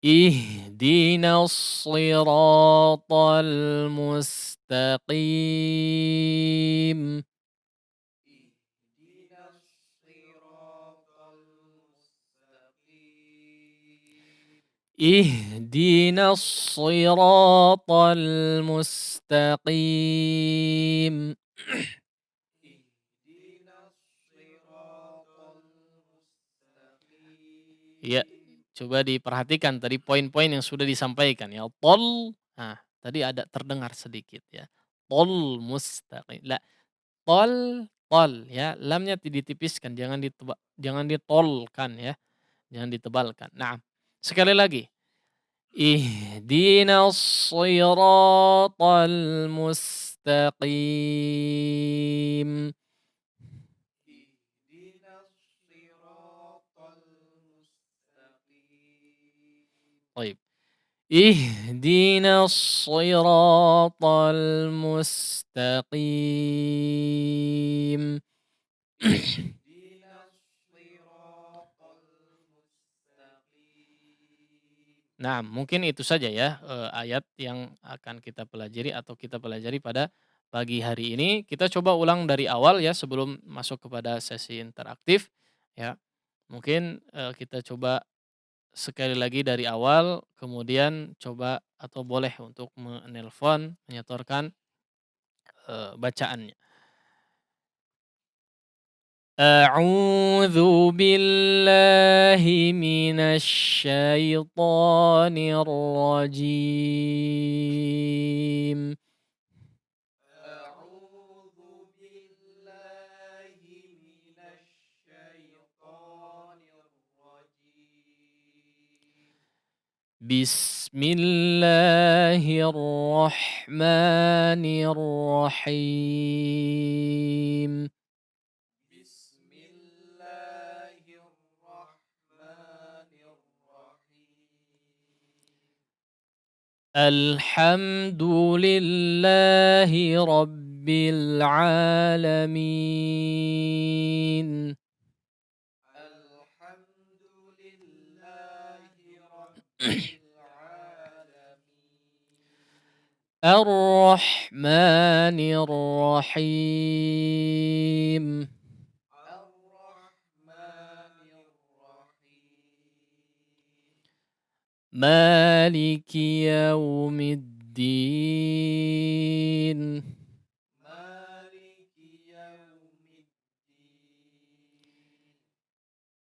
Ihdinas siratal mustaqim. Ihdinas siratal mustaqim. Ya, coba diperhatikan tadi poin-poin yang sudah disampaikan ya. Nah, tadi ada terdengar sedikit ya. Mustaqim. La, tol ya. Lamnya ditipiskan, jangan ditolkan ya. Jangan ditebalkan. Nah, sekali lagi. Ihdinas siratal mustaqim. Baik. Ihdinas siratal mustaqim. Nah, mungkin itu saja ya ayat yang akan kita pelajari atau kita pelajari pada pagi hari ini. Kita coba ulang dari awal ya sebelum masuk kepada sesi interaktif ya. Mungkin kita coba sekali lagi dari awal, kemudian coba atau boleh untuk menelpon, menyetorkan bacaannya. أعوذ بالله من الشيطان الرجيم. أعوذ بالله من الشيطان الرجيم. بسم الله الرحمن الرحيم. بسم الله الرحمن الرحيم. الحمد لله رب العالمين. الحمد لله رب العالمين. الرحمن الرحيم. الرحمن الرحيم. مالك يوم الدين. مالك يوم الدين.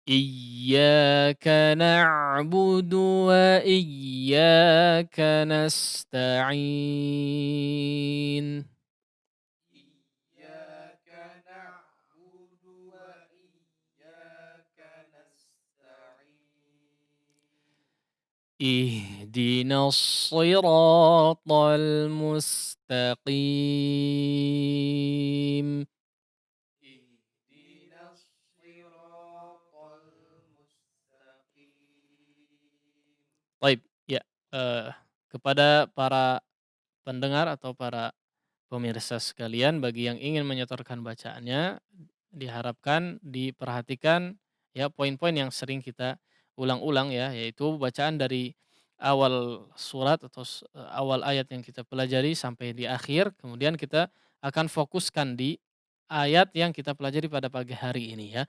إياك نعبد وإياك نستعين. إياك نعبد وإياك نستعين. اهدنا الصراط المستقيم. اهدنا الصراط المستقيم. Baik, ya, kepada para pendengar atau para pemirsa sekalian, bagi yang ingin menyetorkan bacaannya, diharapkan diperhatikan ya poin-poin yang sering kita ulang-ulang ya, yaitu bacaan dari awal surat atau awal ayat yang kita pelajari sampai di akhir, kemudian kita akan fokuskan di ayat yang kita pelajari pada pagi hari ini ya.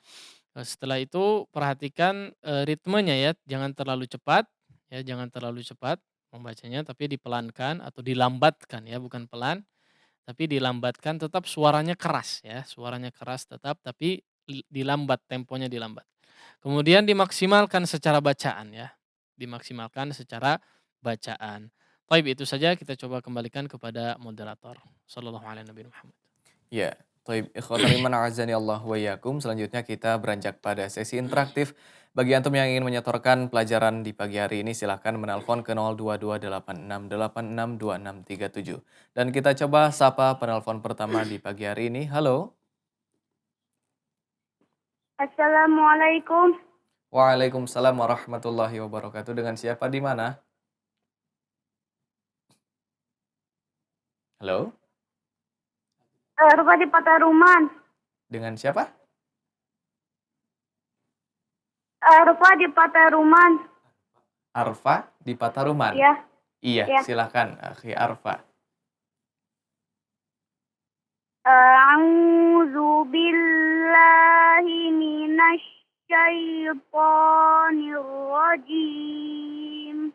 Setelah itu perhatikan, ritmenya ya, jangan terlalu cepat ya, jangan terlalu cepat membacanya, tapi dipelankan atau dilambatkan ya, bukan pelan, tapi dilambatkan, tetap suaranya keras ya, suaranya keras tetap, tapi dilambat, temponya dilambat. Kemudian dimaksimalkan secara bacaan ya, dimaksimalkan secara bacaan. Baik, itu saja, kita coba kembalikan kepada moderator. Shallallahu alaihi Nabi Muhammad. Ya, Taib ikhwatal iman azani Allah wa iyyakum. Selanjutnya kita beranjak pada sesi interaktif. Bagi antum yang ingin menyetorkan pelajaran di pagi hari ini silahkan menelpon ke 02286862637. Dan kita coba sapa penelpon pertama di pagi hari ini. Halo. Assalamualaikum. Waalaikumsalam warahmatullahi wabarakatuh. Dengan siapa di mana? Halo. Rupa di Pataruman. Dengan siapa? Rupa di Pataruman. Arfa di Pataruman. Ya. Iya, Ya. silahkan Akhi Arfa. A'udzu billahi minasy syaithanir rajim.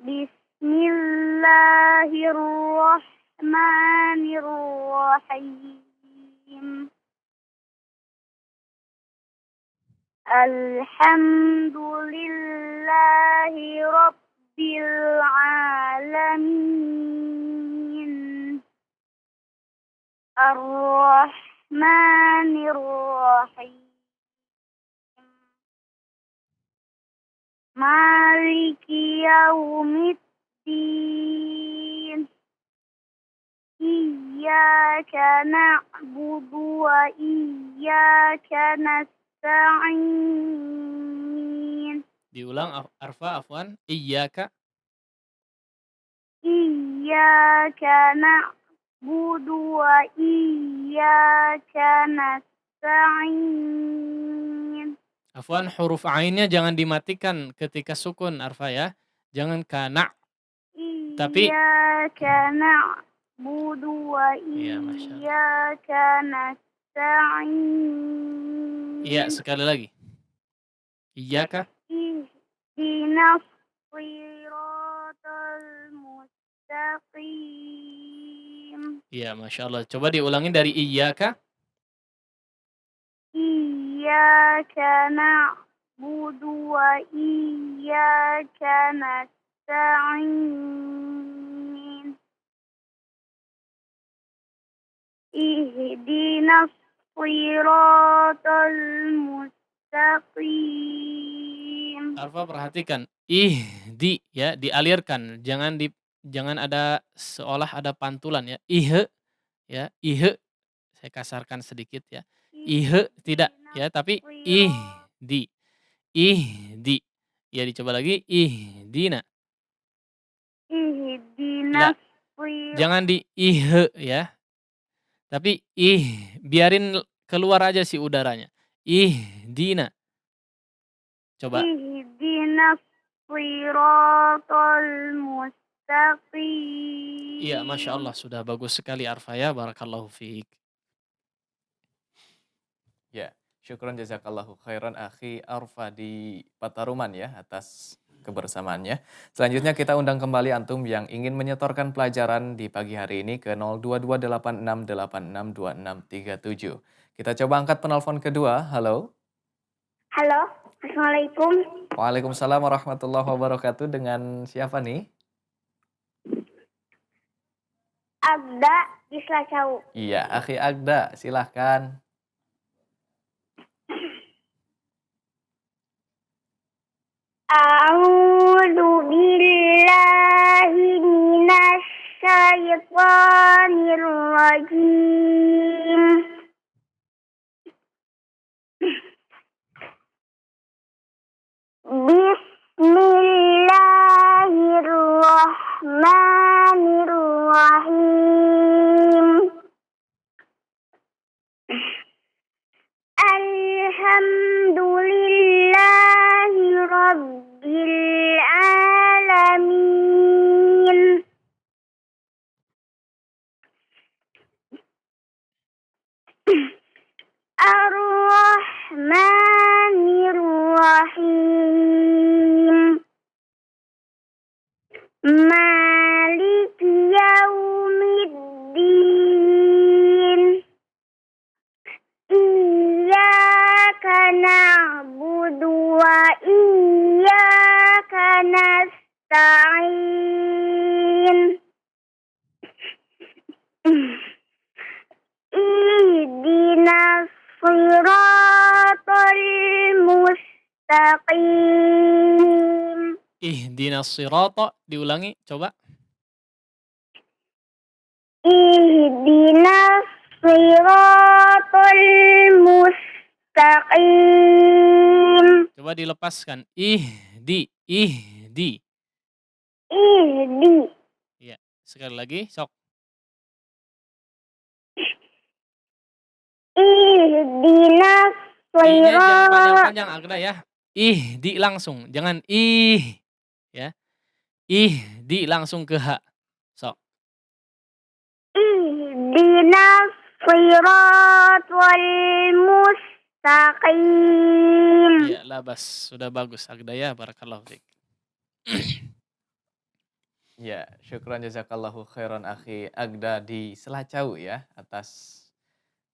Bismillahirrahmanirrahim. Alhamdulillahi rabbil alamin. Ar-Rahmanir Rahim. Maliki yaumiddin. Iyyaka na'budu wa iyyaka nasta'in. Diulang Arfa, afwan. Iyyaka. Iyyaka na'budu wa iyyaka nasta'in. Afwan, huruf ainnya jangan dimatikan ketika sukun Arfa ya. Jangan kana, tapi Iyyaka na'budu wa iya, Masya Allah. iyyaka nasta'in. Iya, sekali lagi. Iyyaka. Ihdinas siratal mustaqim. Iya, Masya Allah. Coba diulangin dari iyyaka. Iyyaka na'budu wa iyyaka nasta'in. Ihdinas siratal mustaqim. Arfa perhatikan. Ihdi ya, dialirkan. Jangan ada seolah ada pantulan ya. Ya, saya kasarkan sedikit ya. Tidak ya, tapi ihdi. Ihdi. Ya, dicoba lagi. Ihdina. Ihdinas Jangan di ya. Tapi biarin keluar aja si udaranya. Ihdina. Coba. Ihdinas siratal mustaqim. Iya, Masya Allah. Sudah bagus sekali Arfa ya. Barakallahu fiik. Ya, syukron jazakallahu khairan akhi Arfa di Pataruman ya atas kebersamaannya. Selanjutnya kita undang kembali antum yang ingin menyetorkan pelajaran di pagi hari ini ke 02286862637. Kita coba angkat penelpon kedua. Halo. Halo, Assalamualaikum. Waalaikumsalam warahmatullahi wabarakatuh. Dengan siapa nih? Agda di Selacau. Iya, akhi Agda, silahkan. A'udzu billahi minasy syaithanir rajim. Bismillahirrahmanirrahim. Alhamdulillahi rabbil alamin. Ar-Rahmanir-Rahim. Maliki yaumiddin. Iyyaka na'budu wa iyyaka nasta'in. Ihdinas siratal mustaqim. Ihdinas sirata. Diulangi, coba. Ihdinas siratal mustaqim. Coba dilepaskan. Ihdi. Ihdi. Ya, sekali lagi, sok. Ihdinas I-nya jangan siratal panjang-panjang Agda ya. Ihdi langsung, jangan ya. Ihdi langsung ke H. Sok. Ihdinas siratal mustaqim. Ya, labas. Sudah bagus Agda ya. Barakallahu fiik. Ya, syukran jazakallahu khairan akhi Agda di Selacau ya atas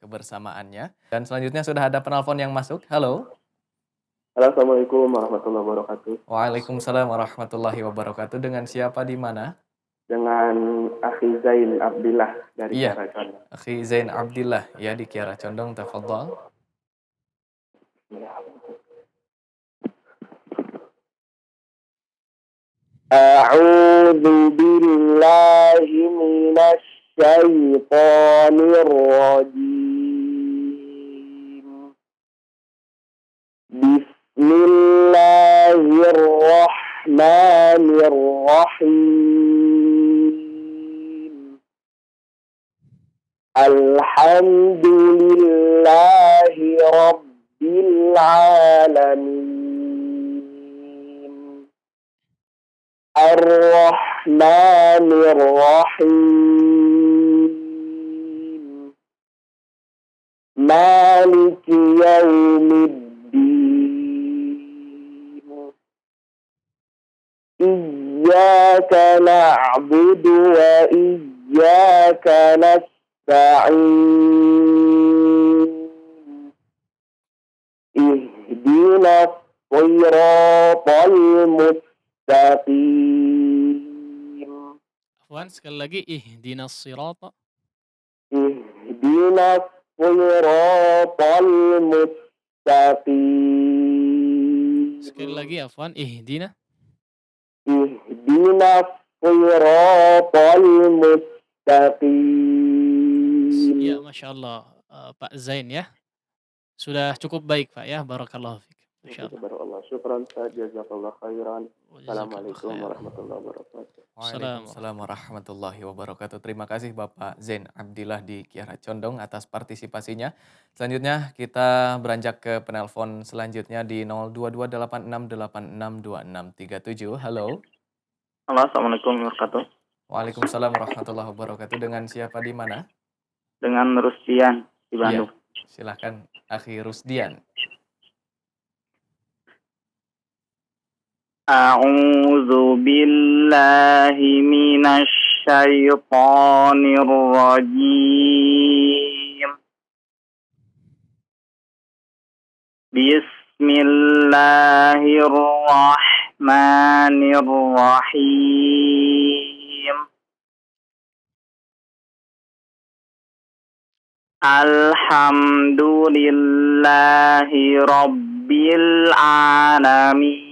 kebersamaannya. Dan selanjutnya sudah ada penelpon yang masuk. Halo. Halo, Assalamualaikum warahmatullahi wabarakatuh. Waalaikumsalam warahmatullahi wabarakatuh. Dengan siapa di mana? Dengan Akhi Zain Abdillah dari Iya. Kiara Condong. Akhi Zain Abdillah ya di Kiara Condong, tafadhal. A'udzu billahi minasy syaithanir rajim. Bismillahirrahmanirrahim. Alhamdulillahi rabbil alamin. Ar-Rahmanir-Rahim. Maliki yaumiddin. Iyyaka na'budu wa iyyaka iyyaka nasta'in. Ihdinas siratal mustaqim. Afwan, sekali lagi ihdinas sirata. Ihdinas siratal mustaqim. Sekali lagi afwan, ihdina. Ihdinas siratal mustaqim. Ya, Masya Allah, Pak Zain ya. Sudah cukup baik Pak ya, barakallahu fiik. Masya Allah. Barakallah. Syukran Ustaz. Jazakallah khairan. Jazakallah Assalamualaikum khair. warahmatullahi wabarakatuh. Waalaikumsalam warahmatullahi wabarakatuh. Terima kasih Bapak Zain Abdillah di Kiara Condong atas partisipasinya. Selanjutnya kita beranjak ke penelpon selanjutnya di 0228686267. Halo. Halo, Assalamualaikum warahmatullahi wabarakatuh. Waalaikumsalam warahmatullahi wabarakatuh. Dengan siapa di mana? Dengan Rusdian di Bandung. Iya, silahkan Akhi Rusdian. A'udzu billahi minasy syaithanir rajim. Bismillahirrahmanirrahim. Alhamdulillahi rabbil alamin.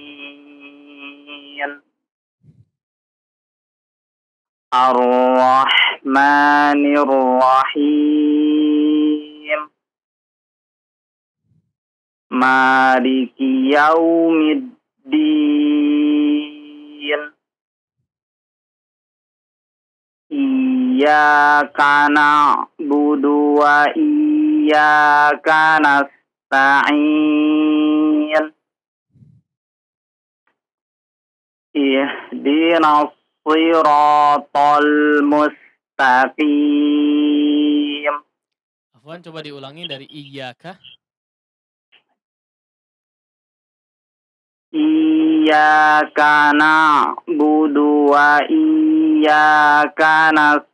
Ar-Rahmanir-Rahim. Maliki yaumiddin. Iyyaka na'budu wa iyyaka nasta'in. Ihdinas siratal mustaqim. Afwan, coba diulangi dari iyyaka. Iyyaka na'budu wa iyyaka nasta'in.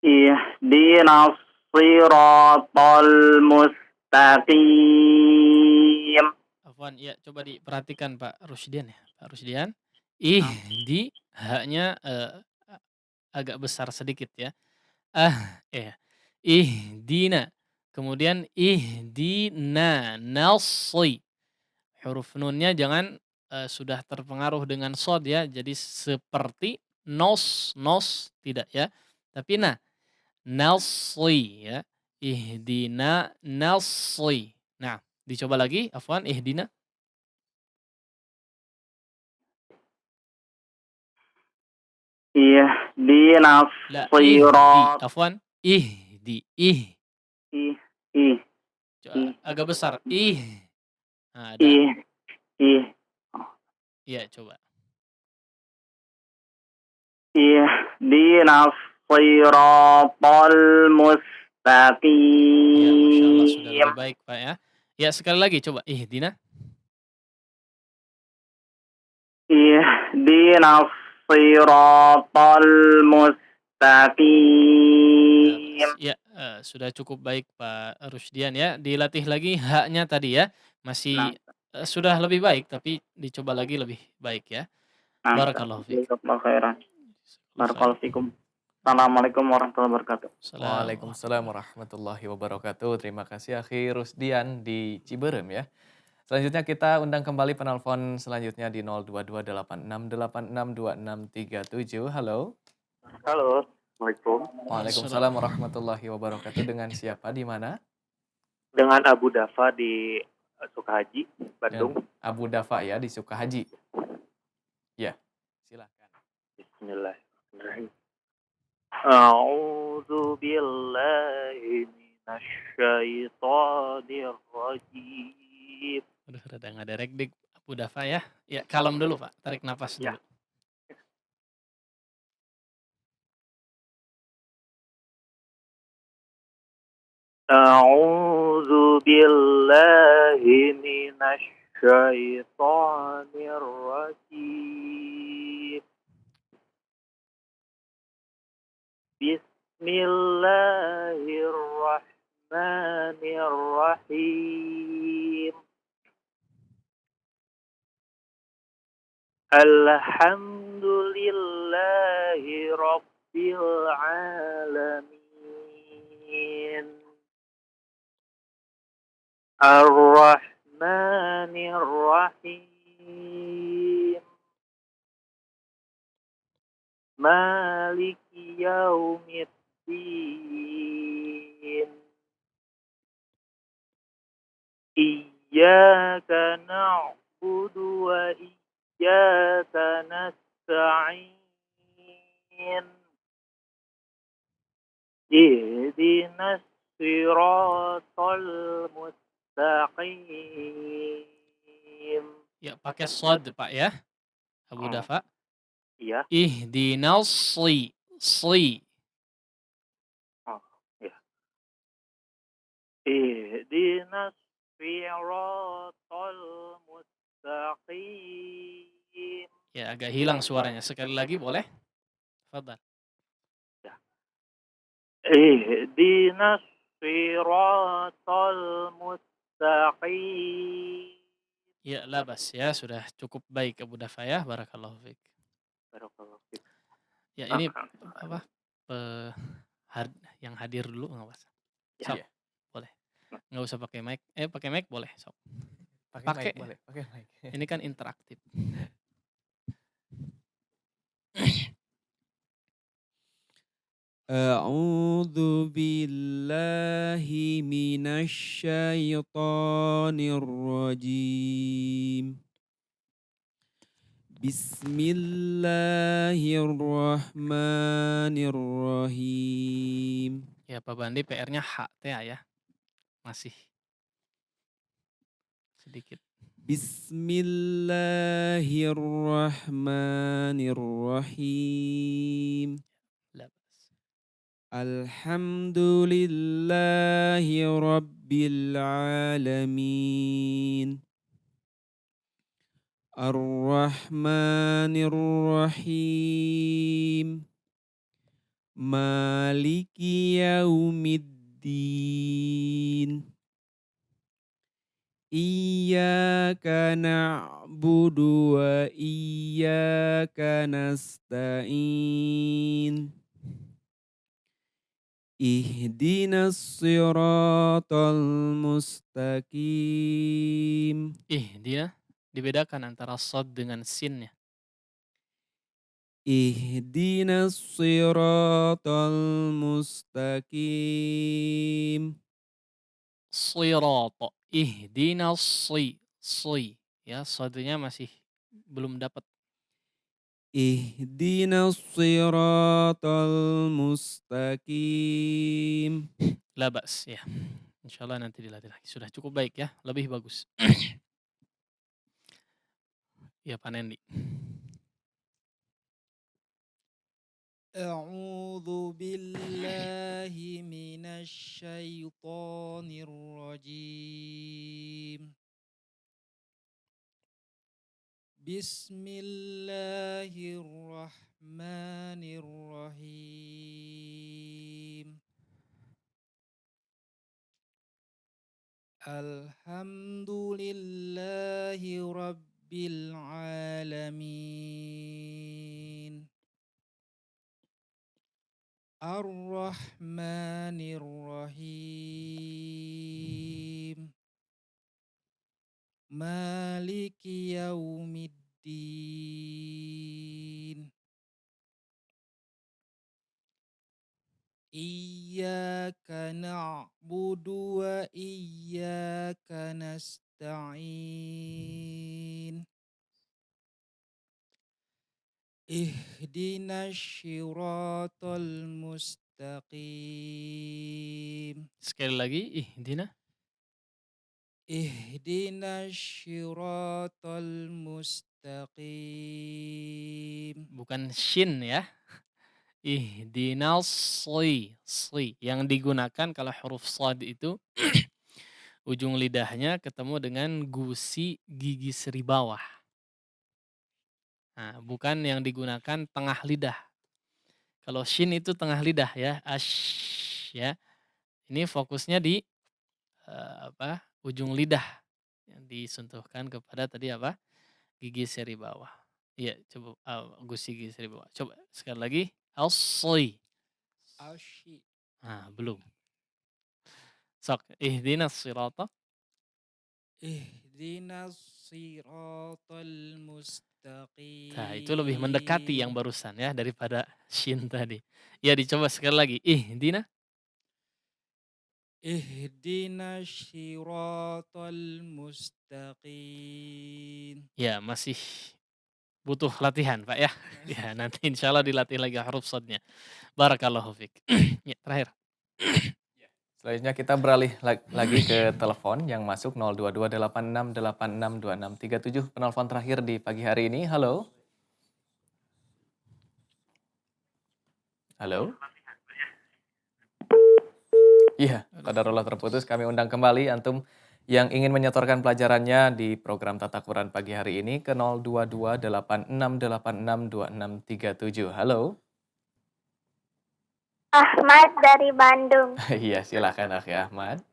Ihdinas siratal mustaqim. Afwan, ya coba diperhatikan Pak Rusdian ya. Pak Rusdian, ihdi haknya agak besar sedikit ya. Ya. Ihdina. Kemudian ihdina nasri. Huruf nunnya jangan sudah terpengaruh dengan sod ya. Jadi seperti nos tidak ya. Tapi nasri ya. Ihdina nasri. Nah, dicoba lagi afwan ihdina. Ihdinas La sirat. afwan Ih. agak besar. Nah, ada. Ih. Iya, coba. Ihdinas siratal mustaqim. Ya, Masya Allah sudah lebih baik Pak ya. Ya, sekali lagi coba ihdina. Ihdinas siratal mustaqim. Ya, sudah cukup baik Pak Rusdian ya. Dilatih lagi haknya tadi ya. Masih sudah lebih baik tapi dicoba lagi lebih baik ya. Barakallahu fiik. Barakallahu fikum. Assalamualaikum warahmatullahi wabarakatuh. Waalaikumsalam warahmatullahi wabarakatuh. Terima kasih Akhi Rusdian di Ciberem ya. Selanjutnya kita undang kembali penelpon selanjutnya di 0228686267. Halo. Halo. Assalamualaikum. Waalaikumsalam warahmatullahi wabarakatuh. Dengan siapa di mana? Dengan Abu Dafa di Sukahaji, Bandung. Abu Dafa ya di Sukahaji. Ya, silakan. Bismillahirrahmanirrahim. A'udzu billahi minasy syaithanir rajim. Aduh, rada ngaderek dik Abu Dafa ya. Ya, kalem dulu Pak. Tarik nafas dulu. Ya. A'udzu billahi minasy syaitonir rajim. A'udzu billahi minasy syaitonir rajim. Bismillahirrahmanirrahim. A'udzu billahi minasy syaitonir rajim. A'udzu billahi minasy syaitonir rajim. A'udzu billahi minasy syaitonir rajim. A'udzu billahi minasy syaitonir rajim. A'udzu billahi minasy syaitonir rajim. Bismillahirrahmanirrahim. Alhamdulillahi Rabbil Alamin. Ar-Rahmanir-Rahim. Maliki Yaumiddin. Iyyaka na'budu wa iyyaka nasta'in. Ihdinas siratal mustaqim. Ya, pakai shad Pak ya. Abu Oh. Dafa. Iya. Ihdinas sli. Oh, iya. Ihdinas siratal mustaqim. Ya, agak hilang suaranya. Sekali lagi boleh? Fadal. Ya. Ihdinas siratal mustaqim. Ya, labas ya. Sudah cukup baik Abu Dafa ya. Barakallahu fiik. Barakallahu fiik. Ya, ini apa? Yang hadir dulu nggak apa? Sok, Iya. boleh. Nggak usah pakai mic. Pakai mic boleh, sok. Pakai mic boleh, pakai mic. Ini kan interaktif. أعوذ بالله من الشيطان الرجيم بسم الله الرحمن الرحيم. Ya, Pak Bandi PR-nya HTA ya. Masih sedikit. Bismillahirrahmanirrahim. Labas. Alhamdulillahi Rabbil Alamin. Ar-Rahmanir-Rahim. Maliki Yaumiddin. Iyyaka na'budu wa iyyaka nasta'in. Ihdinas siratal mustaqim. Dia dibedakan antara shad dengan sin ya. Ihdinas siratal mustaqim. Sirata. Ihdinas si. Ya, shadnya masih belum dapat. Ihdinas siratal mustaqim. Labas ya. Insyaallah nanti dilatih lagi. Sudah cukup baik ya, lebih bagus. Ya, Pak Nendi. أعوذ بالله من الشيطان الرجيم بسم الله الرحمن الرحيم الحمد لله رب العالمين Ar-Rahmanir Rahim Maliki Yaumiddin Iyyaka na'budu wa iyyaka nasta'in Ihdinas syiratal mustaqim. Sekali lagi, ihdina. Ihdinas syiratal mustaqim. Bukan shin ya. Ihdinas sli. Yang digunakan kalau huruf shad itu ujung lidahnya ketemu dengan gusi gigi seri bawah. Nah, bukan yang digunakan tengah lidah. Kalau shin itu tengah lidah ya, ash ya. Ini fokusnya di ujung lidah yang disentuhkan kepada tadi apa? Gigi seri bawah. Iya, coba gusi gigi seri bawah. Coba sekali lagi. Asli. Ashi. Nah, belum. Sok, ihdinas sirata. Ihdinas siratal mustaqim. Nah, itu lebih mendekati yang barusan ya daripada shin tadi. Ya, dicoba sekali lagi. Ihdina. Ihdinas siratal mustaqim. Ya, masih butuh latihan, Pak ya. Ya, nanti insya Allah dilatih lagi huruf shadnya. Barakallahu fiik. Ya, terakhir. Selanjutnya kita beralih lagi ke telepon yang masuk 02286862637. Penelpon terakhir di pagi hari ini. Halo. Halo. Iya, qadarullah terputus. Kami undang kembali antum yang ingin menyetorkan pelajarannya di program Tata Quran pagi hari ini ke 02286862637. Halo. Ahmad dari Bandung. Iya, silakan Akhi Ahmad.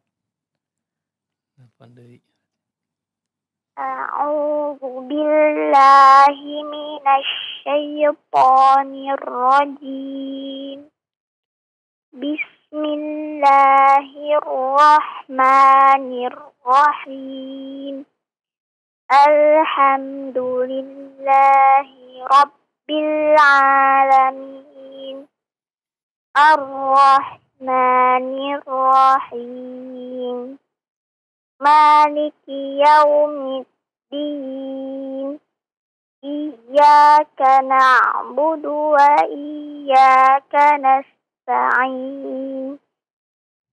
A'udzu billahi minasy syaithanir rajim. Bismillahirrahmanirrahim. Alhamdulillahi rabbil alamin. Ar-Rahmanir-Rahim. Maliki yaumiddin. Iyyaka na'budu wa iyyaka nasta'in.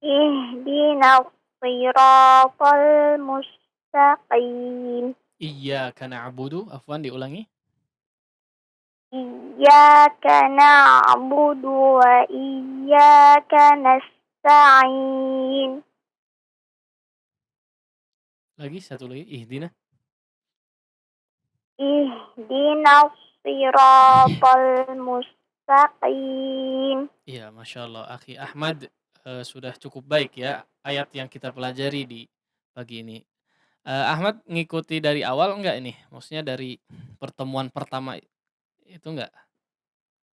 Ihdinas siratal mustaqim. Iyyaka na'budu. Afwan, diulangi. Iyyaka na'budu wa iyyaka nasta'in. Lagi, satu lagi. Ihdina. Ihdinas siratal mustaqim. Iya, Masya Allah. Akhi Ahmad sudah cukup baik ya ayat yang kita pelajari di pagi ini. Ahmad ngikuti dari awal enggak ini? Maksudnya dari pertemuan pertama itu enggak?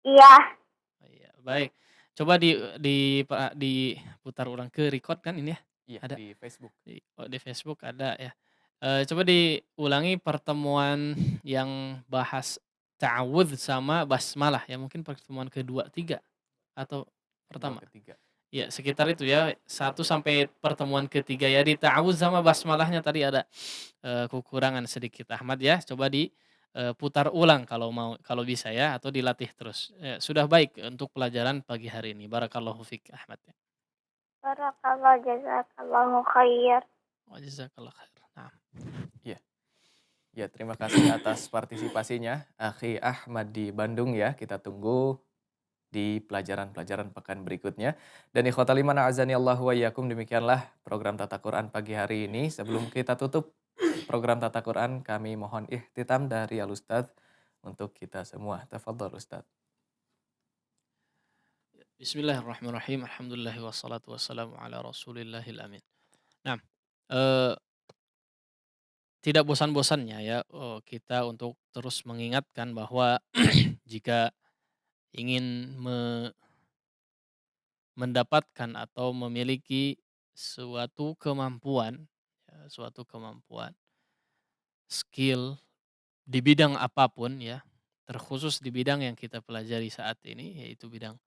Iya, Oh, iya, baik. Coba diputar ulang ke record kan ini ya? Iya, Ada. di Facebook. Di Facebook ada ya. Coba diulangi pertemuan yang bahas ta'awudz sama basmalah ya, mungkin pertemuan kedua, tiga atau pertama. Ketiga. Ya, sekitar itu ya, 1 sampai pertemuan ketiga ya. Di ta'awudz sama basmalahnya tadi ada kekurangan sedikit Ahmad ya. Coba putar ulang kalau bisa ya, atau dilatih terus. Sudah baik untuk pelajaran pagi hari ini. Barakallahu fik Ahmad ya. barakallah jazakallahu khair. Wa jazakallah khair. Nah. Ya, terima kasih atas partisipasinya Akhi Ahmad di Bandung ya. Kita tunggu di pelajaran-pelajaran pekan berikutnya. Dan ikhwatal iman a'azani Allah wa iyyakum, demikianlah program Tata Quran pagi hari ini. Sebelum kita tutup program Tata Quran, kami mohon ihtitam dari Al Ustadz untuk kita semua. Tafadhol Ustadz. Bismillahirrahmanirrahim. Alhamdulillah wassalatu wassalamu ala rasulillahil amin. Nah, tidak bosan-bosannya ya kita untuk terus mengingatkan bahwa jika ingin mendapatkan atau memiliki suatu kemampuan, skill di bidang apapun ya, terkhusus di bidang yang kita pelajari saat ini, yaitu bidang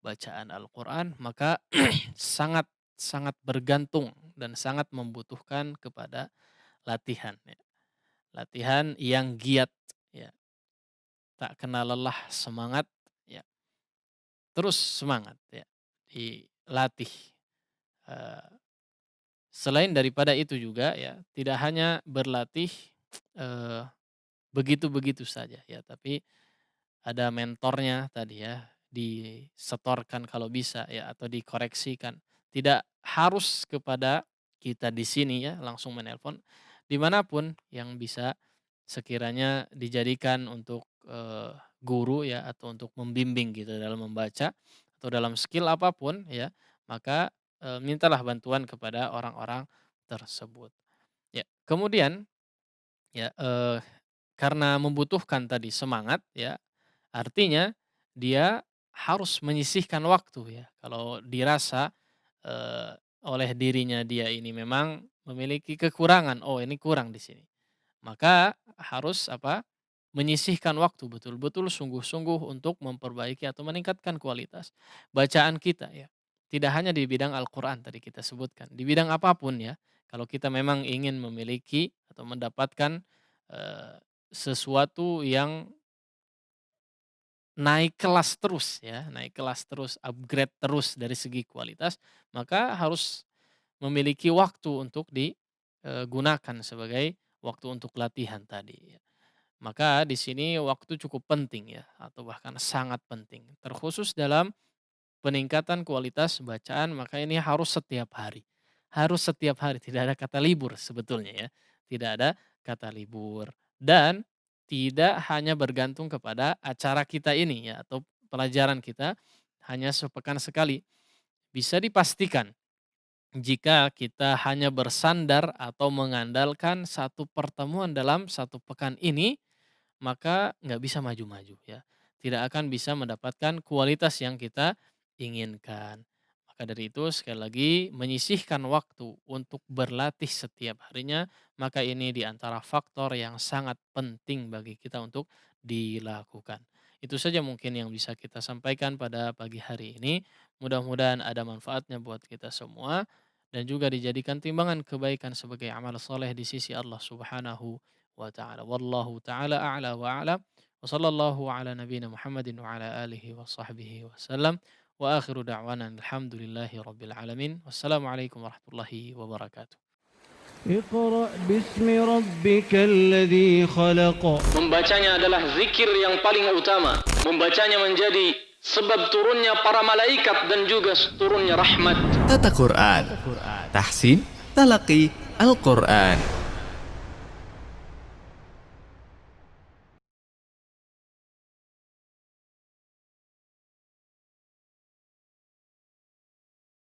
bacaan Al-Quran, maka sangat bergantung dan sangat membutuhkan kepada latihan ya. Latihan yang giat ya, tak kenal lelah, semangat ya, terus semangat ya, dilatih. Selain daripada itu juga ya, tidak hanya berlatih begitu-begitu saja ya, tapi ada mentornya tadi ya, disetorkan kalau bisa ya, atau dikoreksikan. Tidak harus kepada kita di sini ya, langsung menelpon, dimanapun yang bisa sekiranya dijadikan untuk guru ya atau untuk membimbing gitu dalam membaca atau dalam skill apapun ya, maka mintalah bantuan kepada orang-orang tersebut. Ya, kemudian ya karena membutuhkan tadi semangat ya, artinya dia harus menyisihkan waktu ya. Kalau dirasa oleh dirinya dia ini memang memiliki kekurangan, oh ini kurang di sini. Maka harus apa? Menyisihkan waktu betul-betul sungguh-sungguh untuk memperbaiki atau meningkatkan kualitas bacaan kita ya. Tidak hanya di bidang Al-Qur'an tadi kita sebutkan, di bidang apapun ya. Kalau kita memang ingin memiliki atau mendapatkan eh, sesuatu yang naik kelas terus ya, naik kelas terus, upgrade terus dari segi kualitas, maka harus memiliki waktu untuk digunakan sebagai waktu untuk latihan tadi ya. Maka di sini waktu cukup penting ya, atau bahkan sangat penting. Terkhusus dalam peningkatan kualitas bacaan, maka ini harus setiap hari. Harus setiap hari, tidak ada kata libur sebetulnya ya. Tidak ada kata libur. Dan tidak hanya bergantung kepada acara kita ini ya, atau pelajaran kita hanya sepekan sekali. Bisa dipastikan jika kita hanya bersandar atau mengandalkan satu pertemuan dalam satu pekan ini, maka nggak bisa maju-maju ya. Tidak akan bisa mendapatkan kualitas yang kita inginkan. Maka dari itu sekali lagi menyisihkan waktu untuk berlatih setiap harinya, maka ini di antara faktor yang sangat penting bagi kita untuk dilakukan. Itu saja mungkin yang bisa kita sampaikan pada pagi hari ini. Mudah-mudahan ada manfaatnya buat kita semua dan juga dijadikan timbangan kebaikan sebagai amal soleh di sisi Allah Subhanahu wa taala. Wallahu taala a'la wa a'lam. Wa sallallahu ala nabiyyina Muhammadin wa ala alihi wa sahbihi wasallam. Wa akhiru da'wana alhamdulillahi rabbil alamin. Wassalamualaikum warahmatullahi wabarakatuh. اقرأ باسم ربك الذي خلق. Membacanya adalah zikir yang paling utama. Membacanya menjadi sebab turunnya para malaikat dan juga turunnya rahmat. Tata Quran, tahsin, talaqi Al-Quran.